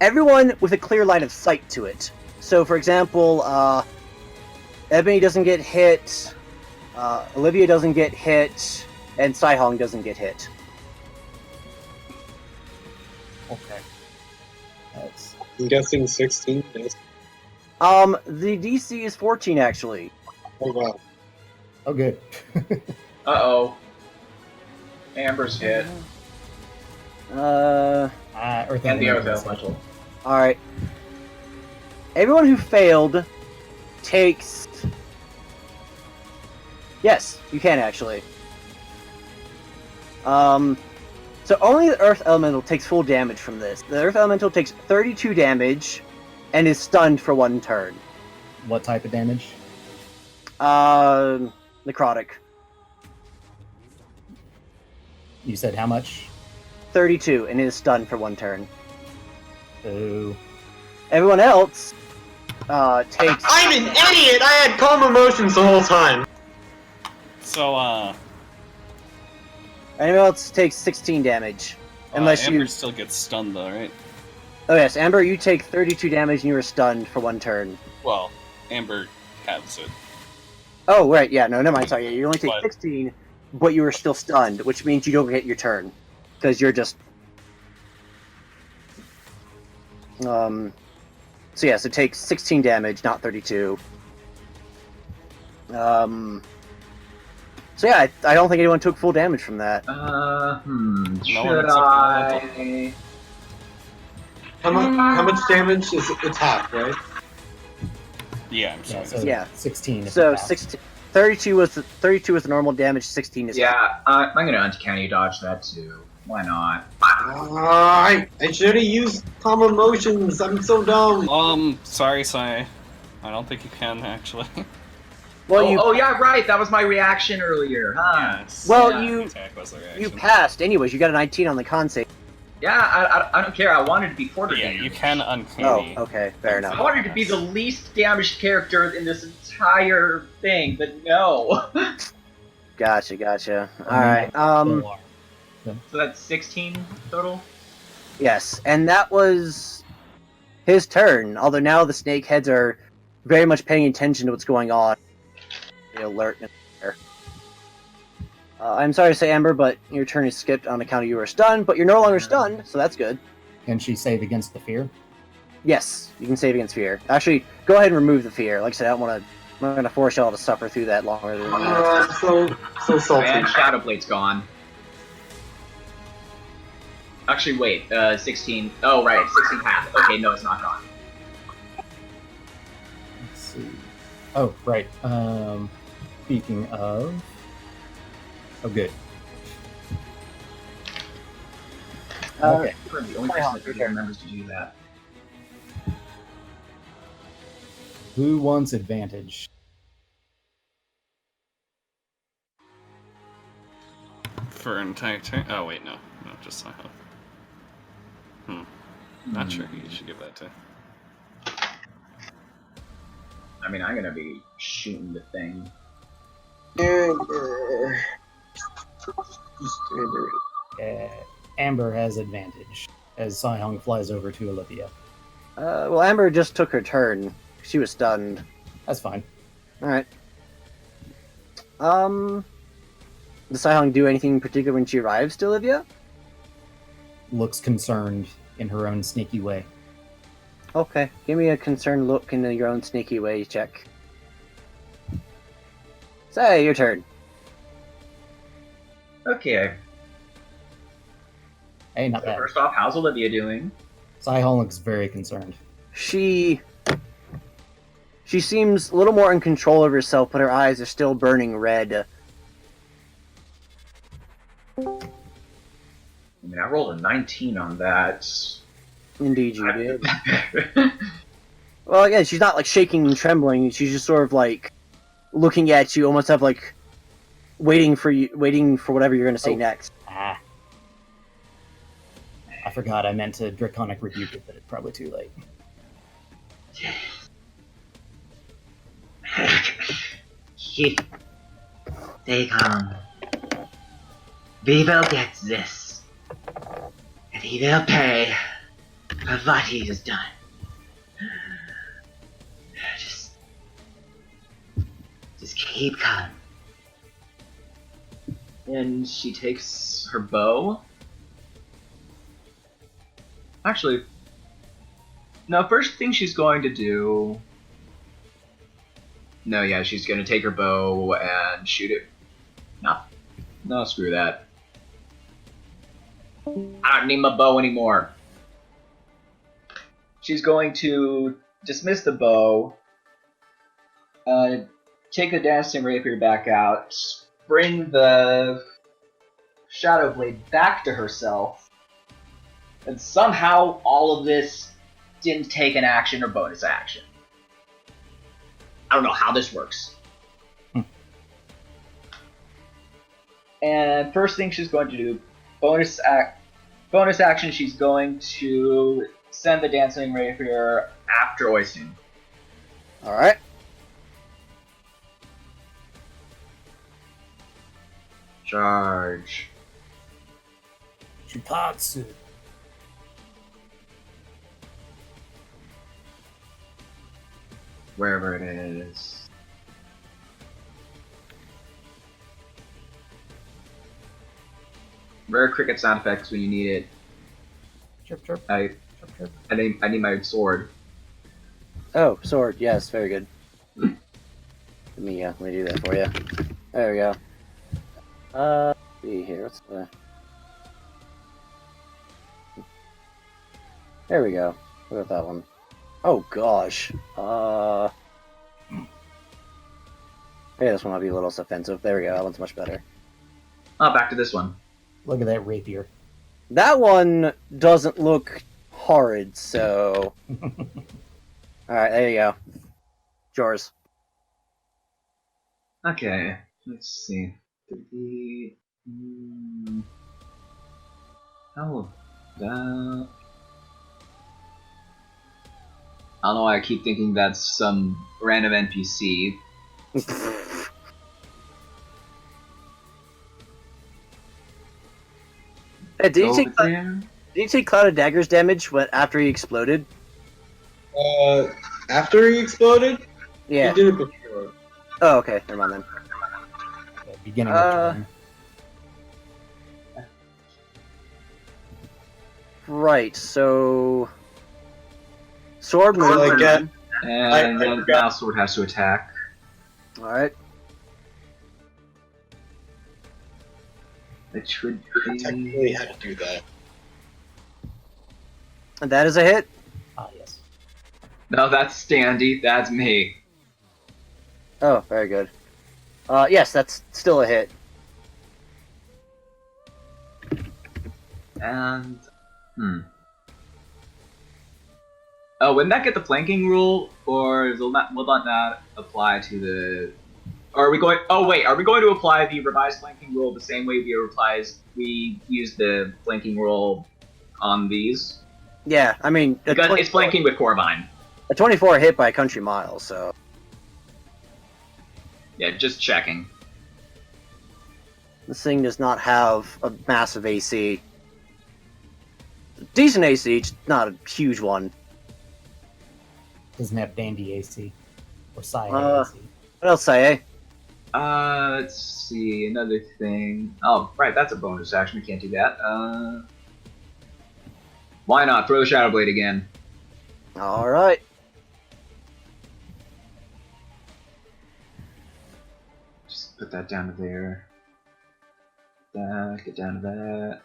everyone with a clear line of sight to it. So, for example, Ebony doesn't get hit, Olivia doesn't get hit, and Saihong doesn't get hit. Okay. That's I'm guessing 16. Yes. The DC is 14 actually. Oh wow. oh good. Uh-oh. Amber's hit. Uh, Earth And the Earth Elemental. Elemental. all right. Everyone who failed takes. Yes, you can actually. So only the Earth Elemental takes full damage from this. The Earth Elemental takes 32 damage, and is stunned for 1 turn. What type of damage? Necrotic. You said how much? 32, and is stunned for 1 turn. Oh. Everyone else takes. I'm an idiot! I had calm emotions the whole time. So, Anyone else takes 16 damage. Unless Amber you. still gets stunned though, right? Oh, yes, Amber, you take 32 damage and you are stunned for 1 turn. Well, Amber has it. Oh, right, yeah, no, never mind, sorry. Yeah, you only take What? 16, but you are still stunned, which means you don't get your turn. Because you're just. So, yes, it takes 16 damage, not 32. So, yeah, I don't think anyone took full damage from that. Should I? How much damage is it? It's half, right? Yeah, I'm Yeah, sorry. so Yeah. 16. if So, it passes. 32 was the normal damage, 16 is. Yeah, I'm gonna uncanny dodge that too. Why not? I should have used calm emotions. I'm so dumb. Sorry, Sai. I don't think you can actually. Well, you. Oh yeah, right. That was my reaction earlier, huh? Yes. Well, Yeah, you- the attack was the reaction. You passed, anyways. You got a 19 on the con save. Yeah, I don't care. I wanted to be quarter Yeah, damage. you can uncanny. Oh, okay, fair I enough. wanted to be the least damaged character in this entire thing, but no. Gotcha. I mean, Alright, still are. So that's 16 total? yes, and that was his turn, although now the snakeheads are very much paying attention to what's going on. The alert. I'm sorry to say, Amber, but your turn is skipped on account of you were stunned, but you're no longer stunned, so that's good. Can she save against the fear? Yes, you can save against fear. Actually, go ahead and remove the fear. Like I said, I don't want to. I'm not going to force y'all to suffer through that longer than So salty. And Shadow Blade's gone. Actually, wait. 16. Oh, right. 16 half. Okay, no, it's not gone. Let's see. Oh, right. Speaking of. Oh, good. Okay. I'm the only person that really remembers to do that. Who wants advantage? For an entire turn. Oh wait, no, just Sai. Not sure who you should give that to. I mean, I'm gonna be shooting the thing. Amber. Amber. Amber has advantage as Sihong flies over to Olivia. Well, Amber just took her turn. She was stunned. That's fine. Alright. Does Sihong do anything in particular when she arrives to Olivia? Looks concerned in her own sneaky way. Okay, give me a concerned look in your own sneaky way check. Say, your turn. Okay. Hey, not So bad. first off, how's Olivia doing? Sihong looks very concerned. She seems a little more in control of herself, but her eyes are still burning red. I mean, I rolled a 19 on that. Indeed, you did. Well, again, she's not like shaking and trembling. She's just sort of like looking at you, almost like waiting for whatever you're going to say next. Ah. I forgot I meant to Draconic Rebuke it, but it's probably too late. Keep. Stay calm. We will get this. And he will pay for what he has done. Just keep calm. And she takes her bow. Actually, no, first thing she's going to do... No, yeah, she's going to take her bow and shoot it. No, screw that. I don't need my bow anymore. She's going to dismiss the bow, take the dancing rapier back out, bring the shadow blade back to herself, and somehow all of this didn't take an action or bonus action. I don't know how this works. And first thing she's going to do, bonus action, she's going to send the dancing rapier after Oyston. Alright. Charge. Chupatsu. Wherever it is. Rare cricket sound effects when you need it. Chirp, chirp. I Chirp, chirp. need my sword. Oh, sword. Yes, very good. Let me do that for you. There we go. Let's see here. What's the... There we go. What about that one? Oh gosh. Yeah, this one might be a little offensive. There we go. That one's much better. Oh, back to this one. Look at that rapier. That one doesn't look horrid, so... Alright, there you go. Yours. Okay, let's see. How that? I don't know why I keep thinking that's some random NPC. Hey, did you take Cloud of Daggers damage after he exploded? After he exploded? Yeah. He did it before. Oh, okay. Never mind then. The beginning of turn. Right, so... Sword I moves. like it. And I then forgot. now sword has to attack. Alright. Which would I technically had to do that. And that is a hit. Ah, yes. No, that's Standy. That's me. Oh, very good. Yes, that's still a hit. And oh, wouldn't that get the flanking rule, or will that not apply to the? Or are we going? Oh wait, are we going to apply the revised flanking rule the same way we use the flanking rule on these? Yeah, I mean, Because it's flanking with Corvine. a 24 hit by a country mile, so... Yeah, just checking. This thing does not have a massive AC. Decent AC, just not a huge one. Doesn't have dandy AC or Psy AC. What else say, eh? Let's see, another thing. Oh, right, that's a bonus action. We can't do that. Why not? Throw the Shadow Blade again. Alright. Just put that down to there. That, get down to that.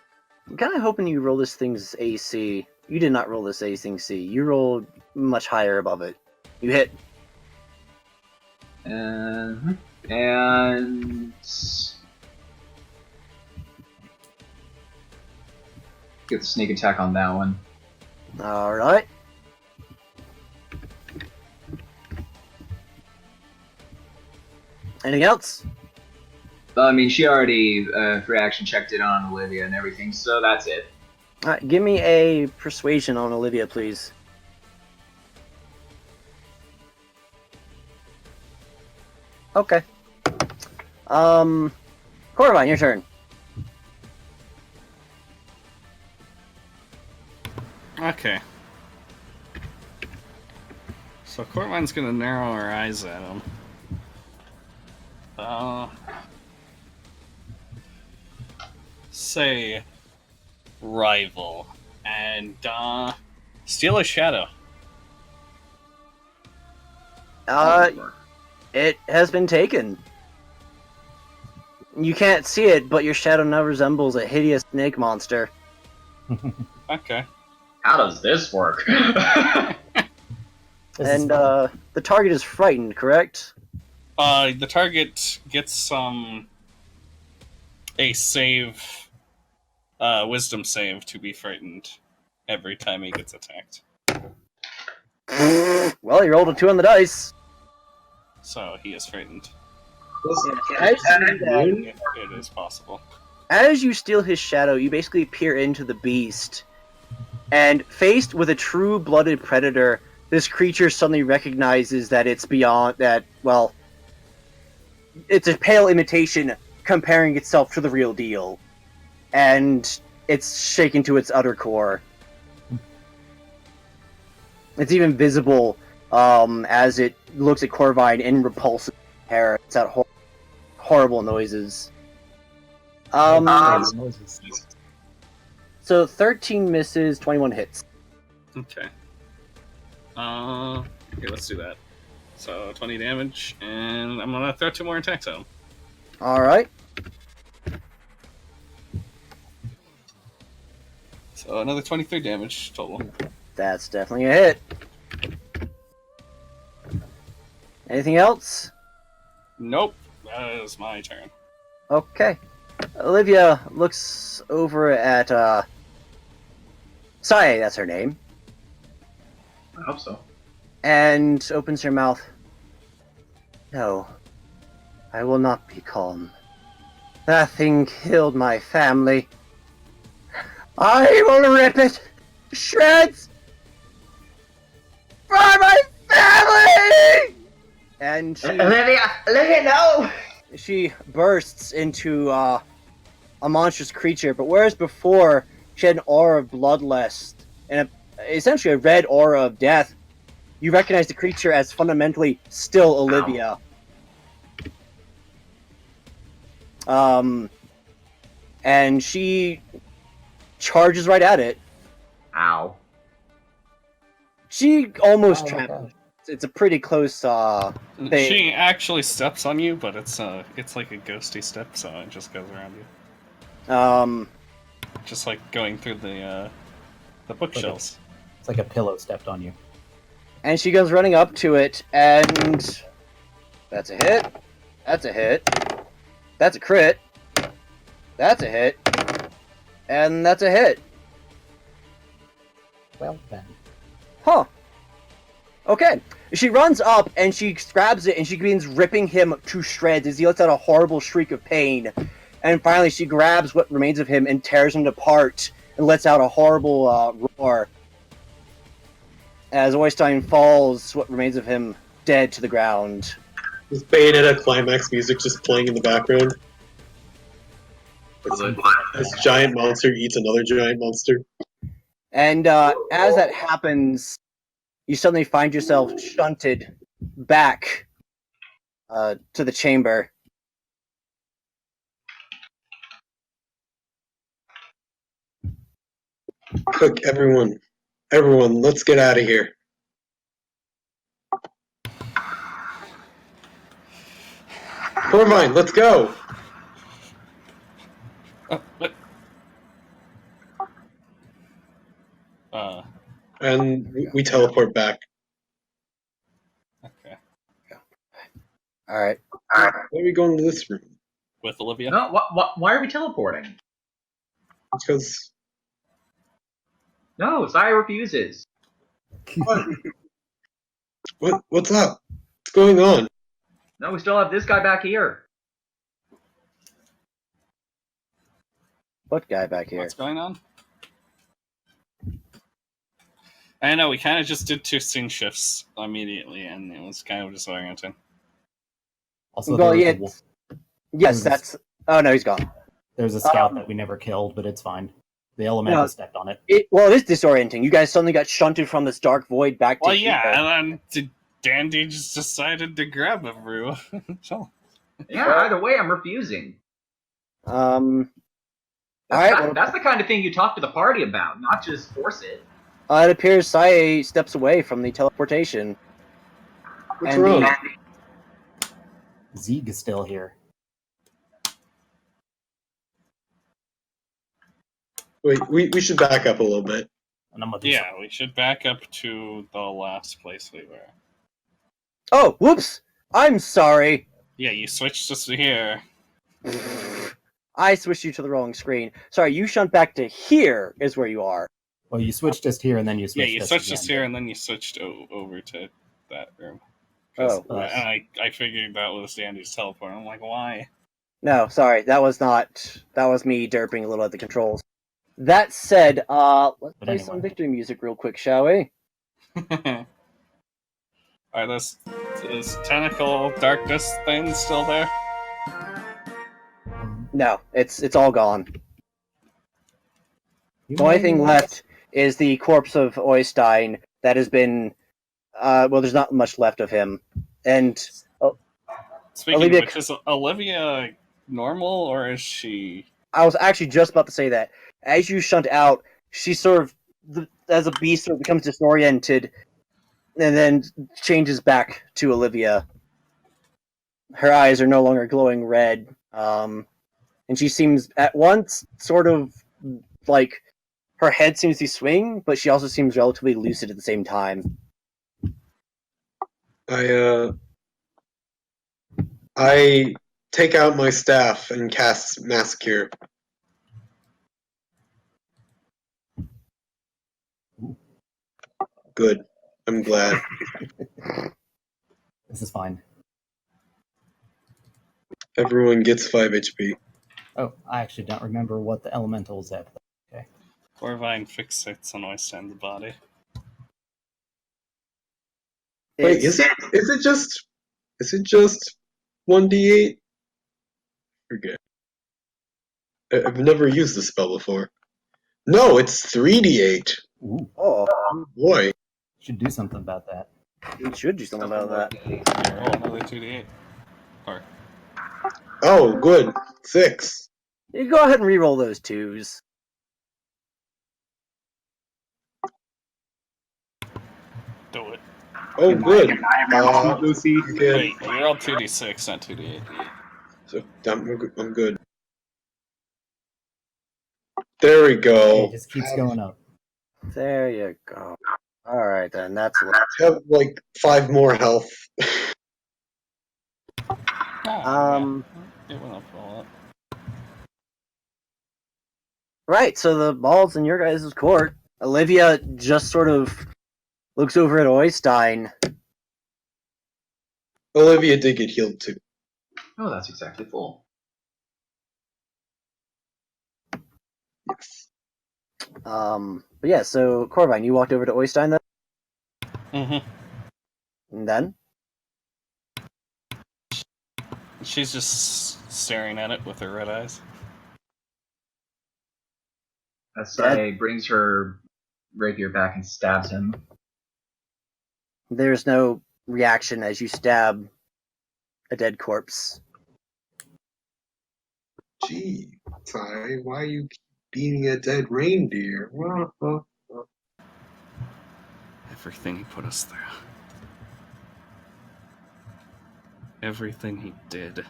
I'm kind of hoping you roll this thing's AC. You did not roll this thing's C. You rolled much higher above it. You hit. And get the sneak attack on that one. Alright. Anything else? I mean, she already free action checked it on Olivia and everything, so that's it. Alright, give me a persuasion on Olivia, please. Okay. Corvine, your turn. Okay. So Corvine's gonna narrow her eyes at him. Say rival and steal a shadow. It has been taken. You can't see it, but your shadow now resembles a hideous snake monster. Okay. How does this work? And the target is frightened, correct? The target gets a save, wisdom save to be frightened every time he gets attacked. Well, you rolled a 2 on the dice. So he is frightened. As It is possible. as you steal his shadow, you basically peer into the beast. And faced with a true-blooded predator, this creature suddenly recognizes that it's beyond that, well, it's a pale imitation comparing itself to the real deal. And it's shaken to its utter core. It's even visible as it looks at Corvine in repulsive terror. It's out horrible noises. So 13 misses, 21 hits. Okay. Okay, let's do that. So 20 damage, and I'm gonna throw 2 more attacks at him. Alright. So another 23 damage total. That's definitely a hit. Anything else? Nope, that is my turn. Okay. Olivia looks over at, Sae, that's her name, I hope so. and opens her mouth. No, I will not be calm. That thing killed my family. I will rip it to shreds for my family! And Olivia, no! she bursts into a monstrous creature, but whereas before she had an aura of bloodlust and essentially a red aura of death, you recognize the creature as fundamentally still Olivia. And she charges right at it. Ow. She almost trapped it. It's a pretty close thing. She actually steps on you, but it's like a ghosty step, so it just goes around you. Just like going through the bookshelves. It's like a pillow stepped on you. And she goes running up to it, and that's a hit. That's a hit. That's a crit. That's a hit. And that's a hit. Well then. Huh. Okay. She runs up and she grabs it and she begins ripping him to shreds as he lets out a horrible shriek of pain. And finally she grabs what remains of him and tears him apart and lets out a horrible roar. as Oystein falls, what remains of him, dead to the ground. Is Bayonetta climax music just playing in the background? This giant monster eats another giant monster. And as that happens, you suddenly find yourself shunted back to the chamber. Quick, everyone, let's get out of here. Corvine, let's go. What? And we teleport back. Okay. All right. Why are we going to this room? With Olivia? No, why are we teleporting? Because No, Sai refuses. what's up? What's going on? No, we still have this guy back here. What guy back here? What's going on? I know, we kind of just did 2 scene shifts immediately, and it was kind of disorienting. Also, Well, there was yeah, a wolf. yes, that's. Oh no, he's gone. There's a scout that we never killed, but it's fine. The elemental stepped on it. Well, it is disorienting. You guys suddenly got shunted from this dark void back to Well, here. yeah, and then Dandy just decided to grab everyone. So, Yeah, either way, I'm refusing. All right. Well, That's the kind of thing you talk to the party about, not just force it. it appears Sae steps away from the teleportation. What's And wrong? Zeeg is still here. Wait, we should back up a little bit. And I'm gonna do yeah, we should back up to the last place we were. Oh, whoops! I'm sorry. Yeah, you switched us to here. I switched you to the wrong screen. Sorry, you shunt back to here is where you are. Well, you switched us here, and then you Yeah, switched you us switched again. us here, and then you switched over to that room. Oh, And I figured that was Dandy's teleport. I'm like, why? no, sorry, that was me derping a little at the controls. That said, let's But play anyway. some victory music real quick, shall we? Are those tentacle darkness things still there? No, it's all gone. You The only may thing know left is the corpse of Oystein that has been. Well, there's not much left of him, and Speaking Olivia- of which, is Olivia normal, or is she... I was actually just about to say that. As you shunt out, she sort of, as a beast, sort of becomes disoriented, and then changes back to Olivia. Her eyes are no longer glowing red, and she seems at once sort of like her head seems to swing, but she also seems relatively lucid at the same time. I take out my staff and cast Mass Cure. Good. I'm glad. This is fine. Everyone gets 5 HP. Oh, I actually don't remember what the elemental is at. Okay. Corvine fixates on Oystein the body. Wait, is it just 1d8? Forget. I've never used this spell before. No, it's 3d8. Ooh, Oh, Oh boy. should do something about that. you should do something about that. Roll another 2d8. Or, Oh, good. 6. You go ahead and re-roll those twos. do it. Oh, good. Lucy. Good. Wait, you rolled 2d6, not 2d8. So, I'm good. There we go. It just keeps going up. There you go. All right, then. That's I have like 5 more health. Um, Yeah, it went up a lot. right. So the ball's in your guys' court. Olivia just sort of looks over at Oystein. Olivia did get healed too. Oh, that's exactly full. Yes. But yeah. So Corvine, you walked over to Oystein then. Mm-hmm. And then? She's just staring at it with her red eyes. Asai brings her rapier back and stabs him. There's no reaction as you stab a dead corpse. Gee, Ty, why are you beating a dead reindeer? Everything he put us through. Everything he did.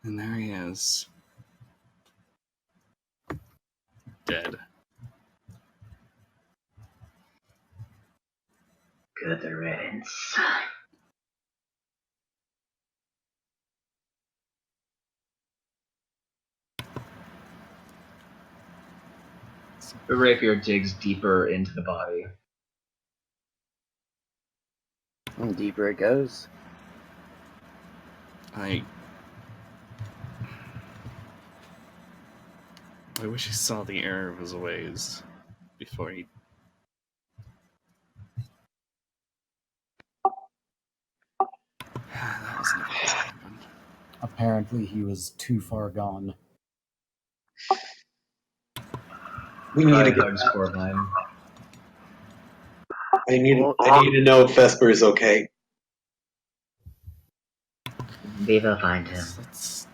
And there he is. Dead. Good riddance. The rapier digs deeper into the body. And deeper it goes. I wish he saw the error of his ways before he... That was never going to happen. Apparently, he was too far gone. We need to Pride get. hugs Corbine. I need to know if Vesper is okay. We will find him. That's...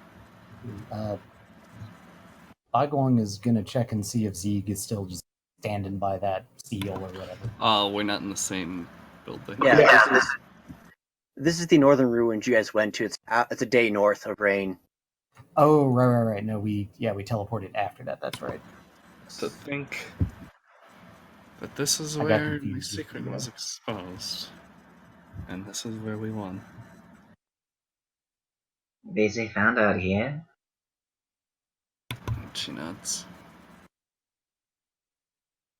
Bagong is gonna check and see if Zeeg is still just standing by that seal or whatever. Oh, we're not in the same building. Yeah, this is the northern ruins you guys went to. It's a day north of Rain. Oh, right. No, we teleported after that. That's right. To think that this is I got where my confused. secret was exposed. And this is where we won. They found out here. She nods.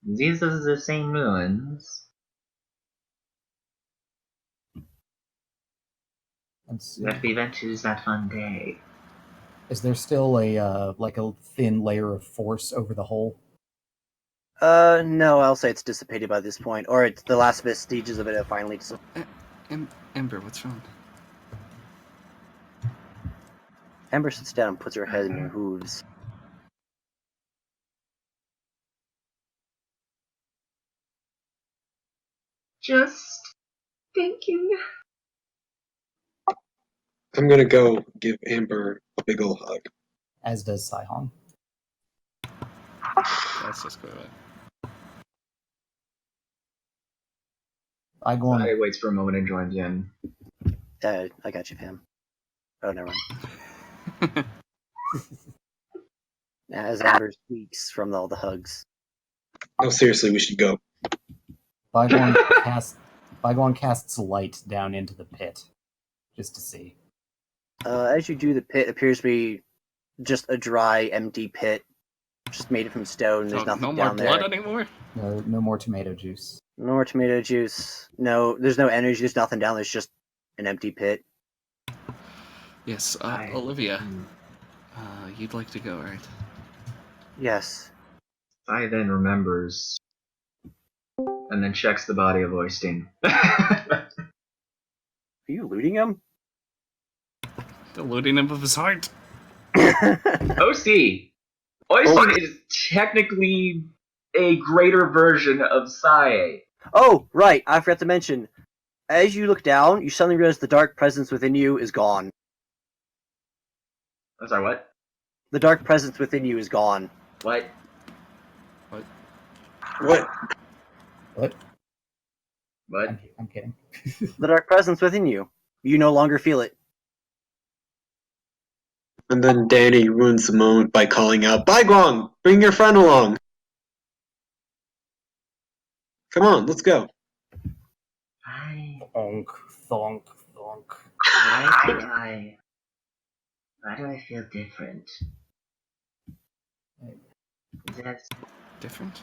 These are the same ruins. That we went to that one day. Is there still a thin layer of force over the hole? No, I'll say it's dissipated by this point, or it's the last vestiges of it have finally dissipated. Ember, what's wrong? Ember sits down and puts her head in her hooves. Just thinking. I'm gonna go give Amber a big ol' hug. As does Saihong. Let's just go away. Asai waits for a moment and joins in. I got you, Pam. Oh, never mind. As Ember squeaks from all the hugs. No, seriously, we should go. Bagong casts light down into the pit, just to see. As you do, the pit appears to be just a dry, empty pit, just made from stone. There's nothing no more down blood there. anymore? No more tomato juice. No more tomato juice. No, there's no energy. There's nothing down there. It's just an empty pit. Yes, Olivia. You'd like to go, right? Yes. Asai then remembers and then checks the body of Oystein. Are you looting him? The looting him of his heart. OC! Oystein is technically a greater version of Sae. Oh, right. I forgot to mention. As you look down, you suddenly realize the dark presence within you is gone. I'm sorry, what? The dark presence within you is gone. What? What? What? What? I'm kidding. The dark presence within you. You no longer feel it. And then Danny ruins the moment by calling out, Baiguang, bring your friend along. Come on, let's go. Thonk, thonk. Why do I feel different? Is that Different?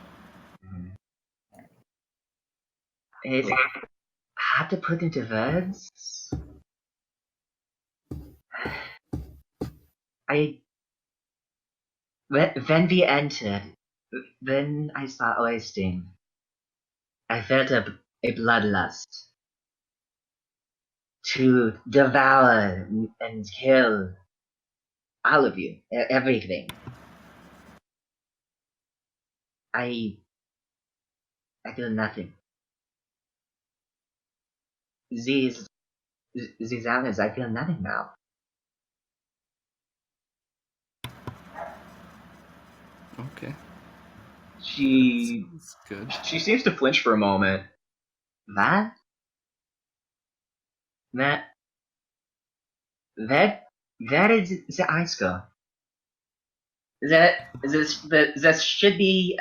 is it hard to put into words? When we entered, When I saw Oesting, I felt a bloodlust to devour and kill all of you, everything. I feel nothing. These hours, I feel nothing now. Okay. She Sounds good. seems to flinch for a moment. That that that that is the ice girl. That should be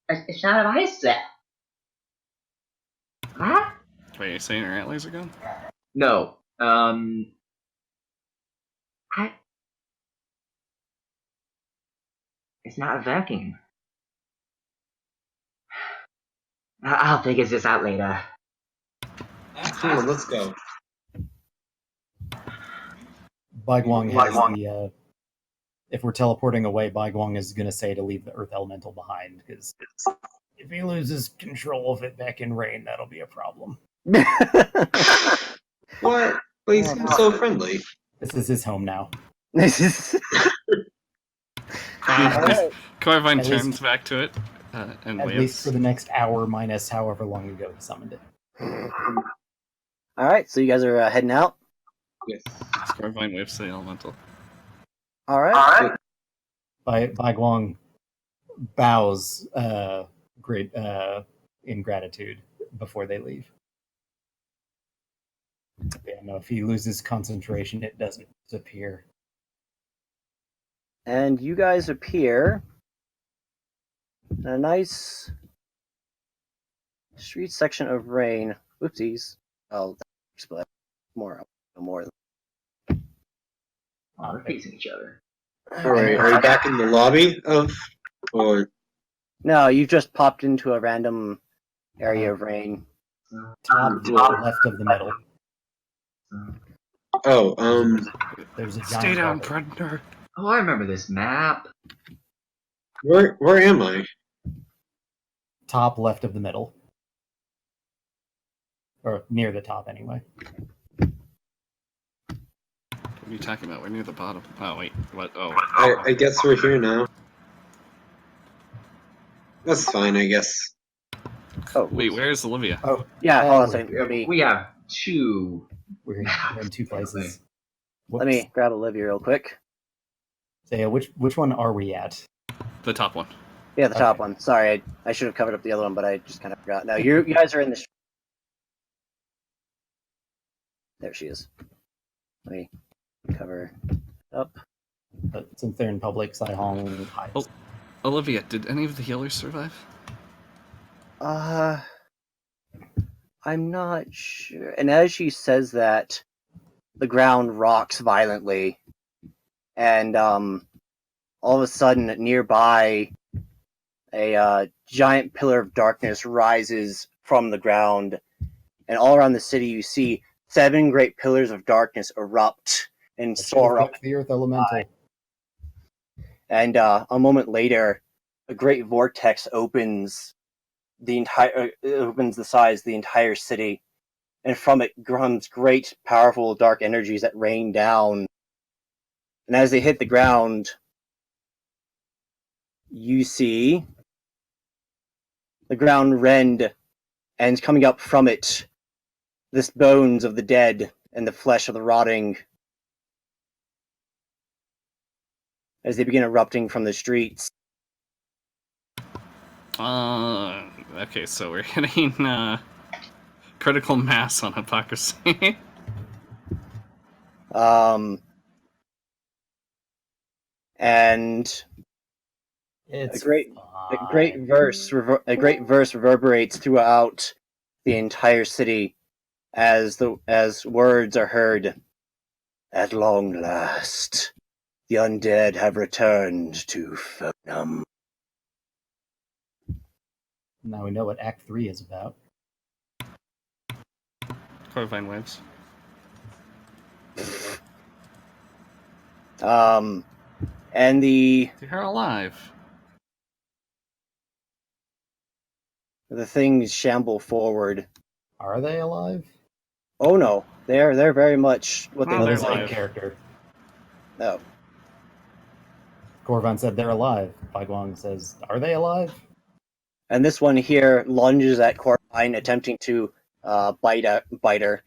a shot of ice there. What? Wait, you saying your antlers are gone? No. I, it's not working. I'll figure this out later. Come on, let's go. Baiguang has the. If we're teleporting away, Baiguang is going to say to leave the Earth Elemental behind, because if he loses control of it back in rain, that'll be a problem. What? Well, he seems so friendly. This is his home now. Corvine At turns least- back to it and At waves. least for the next hour, minus however long ago he summoned it. All right, so you guys are heading out. Yes. Corvine waves to the elemental. All right. Baiguang bows great in gratitude before they leave. Yeah, no, if he loses concentration, it doesn't disappear. And you guys appear in a nice street section of rain. Whoopsies. Oh, split. More. We're facing each other. Are we back in the lobby of, or No, you just popped into a random area of rain. Top left of the middle. There's a giant Stay down, bubble. predator. Oh, I remember this map. where am I? Top left of the middle. Or near the top, anyway. What are you talking about? We're near the bottom. Oh, wait. What? Oh. I guess we're here now. That's fine, I guess. Oh, Wait, where's Olivia? Oh, yeah. Oh, Hold on a second. We have two. we're in two places. Let me grab Olivia real quick. So, yeah, which one are we at? The top one. Yeah, the top Okay. one. Sorry, I should have covered up the other one, but I just kind of forgot. Now you guys are in the. There she is. Let me cover up. But since they're in public, Saihong hides. Oh. Olivia, did any of the healers survive? I'm not sure. And as she says that, the ground rocks violently, and all of a sudden, nearby, a giant pillar of darkness rises from the ground, and all around the city, you see 7 great pillars of darkness erupt and I should have soar up. kept the Earth Elemental. And a moment later, a great vortex opens the size of the entire city, and from it comes great, powerful, dark energies that rain down. And as they hit the ground, you see the ground rend, and coming up from it, the bones of the dead and the flesh of the rotting, as they begin erupting from the streets. Okay, so we're hitting critical mass on hypocrisy. And It's a great fine. verse reverberates throughout the entire city as words are heard. At long last, the undead have returned to Foenum. Now we know what Act 3 is about. Corvine waves. And the You're alive. The things shamble forward. Are they alive? Oh no, they're very much what they Oh, No, look there's they're like. a alive. character. No. Korvan said they're alive. Bai Guang says, are they alive? And this one here lunges at Corbine, attempting to bite her.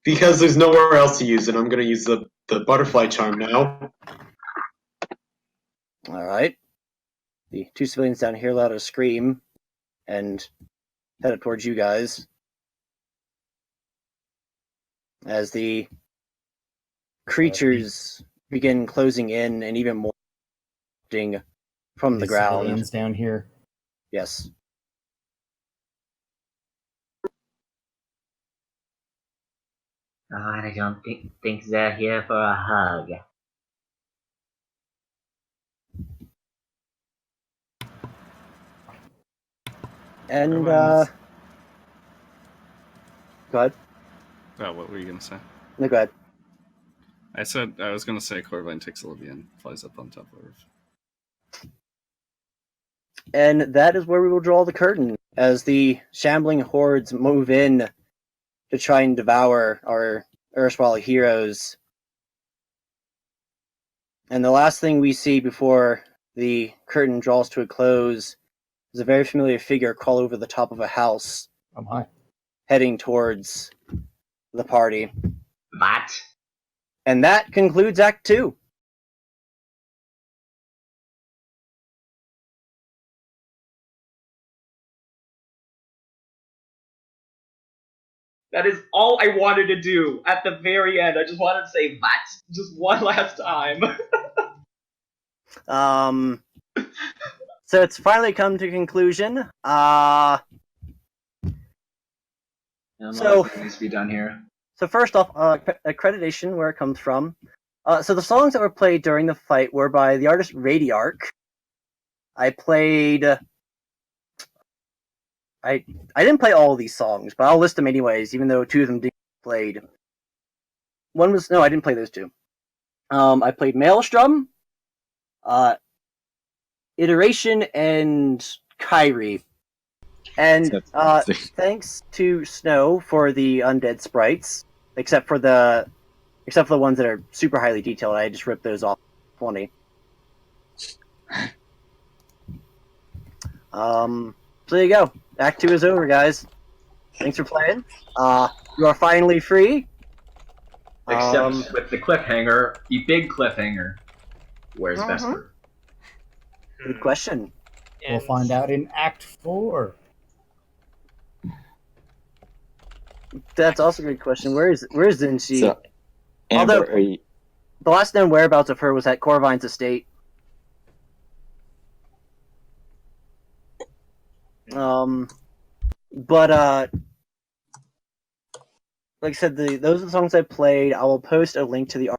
Because there's nowhere else to use it, I'm going to use the butterfly charm now. All right. The two civilians down here let out a scream and headed towards you guys. As the creatures begin closing in and even more from the These ground. civilians down here. Yes. Oh, and I don't think they're here for a hug. And Everyone's- go ahead. Oh, what were you gonna say? No, go ahead. I said I was gonna say Corvine takes Olivia and flies up on top of her. And that is where we will draw the curtain as the shambling hordes move in to try and devour our erstwhile heroes. And the last thing we see before the curtain draws to a close is a very familiar figure crawl over the top of a house, Oh my. heading towards the party. What? And that concludes Act 2. That is all I wanted to do at the very end. I just wanted to say that just one last time. So it's finally come to conclusion. So So- needs to be done here. So first off, accreditation, where it comes from. So the songs that were played during the fight were by the artist Radiarch. I played... I didn't play all of these songs, but I'll list them anyways, even though two of them didn't get played. One was... No, I didn't play those two. I played Maelstrom, Iteration, and Kyrie. And thanks to Snow for the undead sprites, except for the ones that are super highly detailed. I just ripped those off 20. So there you go. Act 2 is over, guys. Thanks for playing. You are finally free. Except with the cliffhanger, the big cliffhanger. Where's Vesper? Good question. We'll find out in Act 4. That's also a good question. Where is Zinchi? So, Amber, Although- are you, The last known whereabouts of her was at Corvine's estate. But like I said, those are the songs I played. I will post a link to the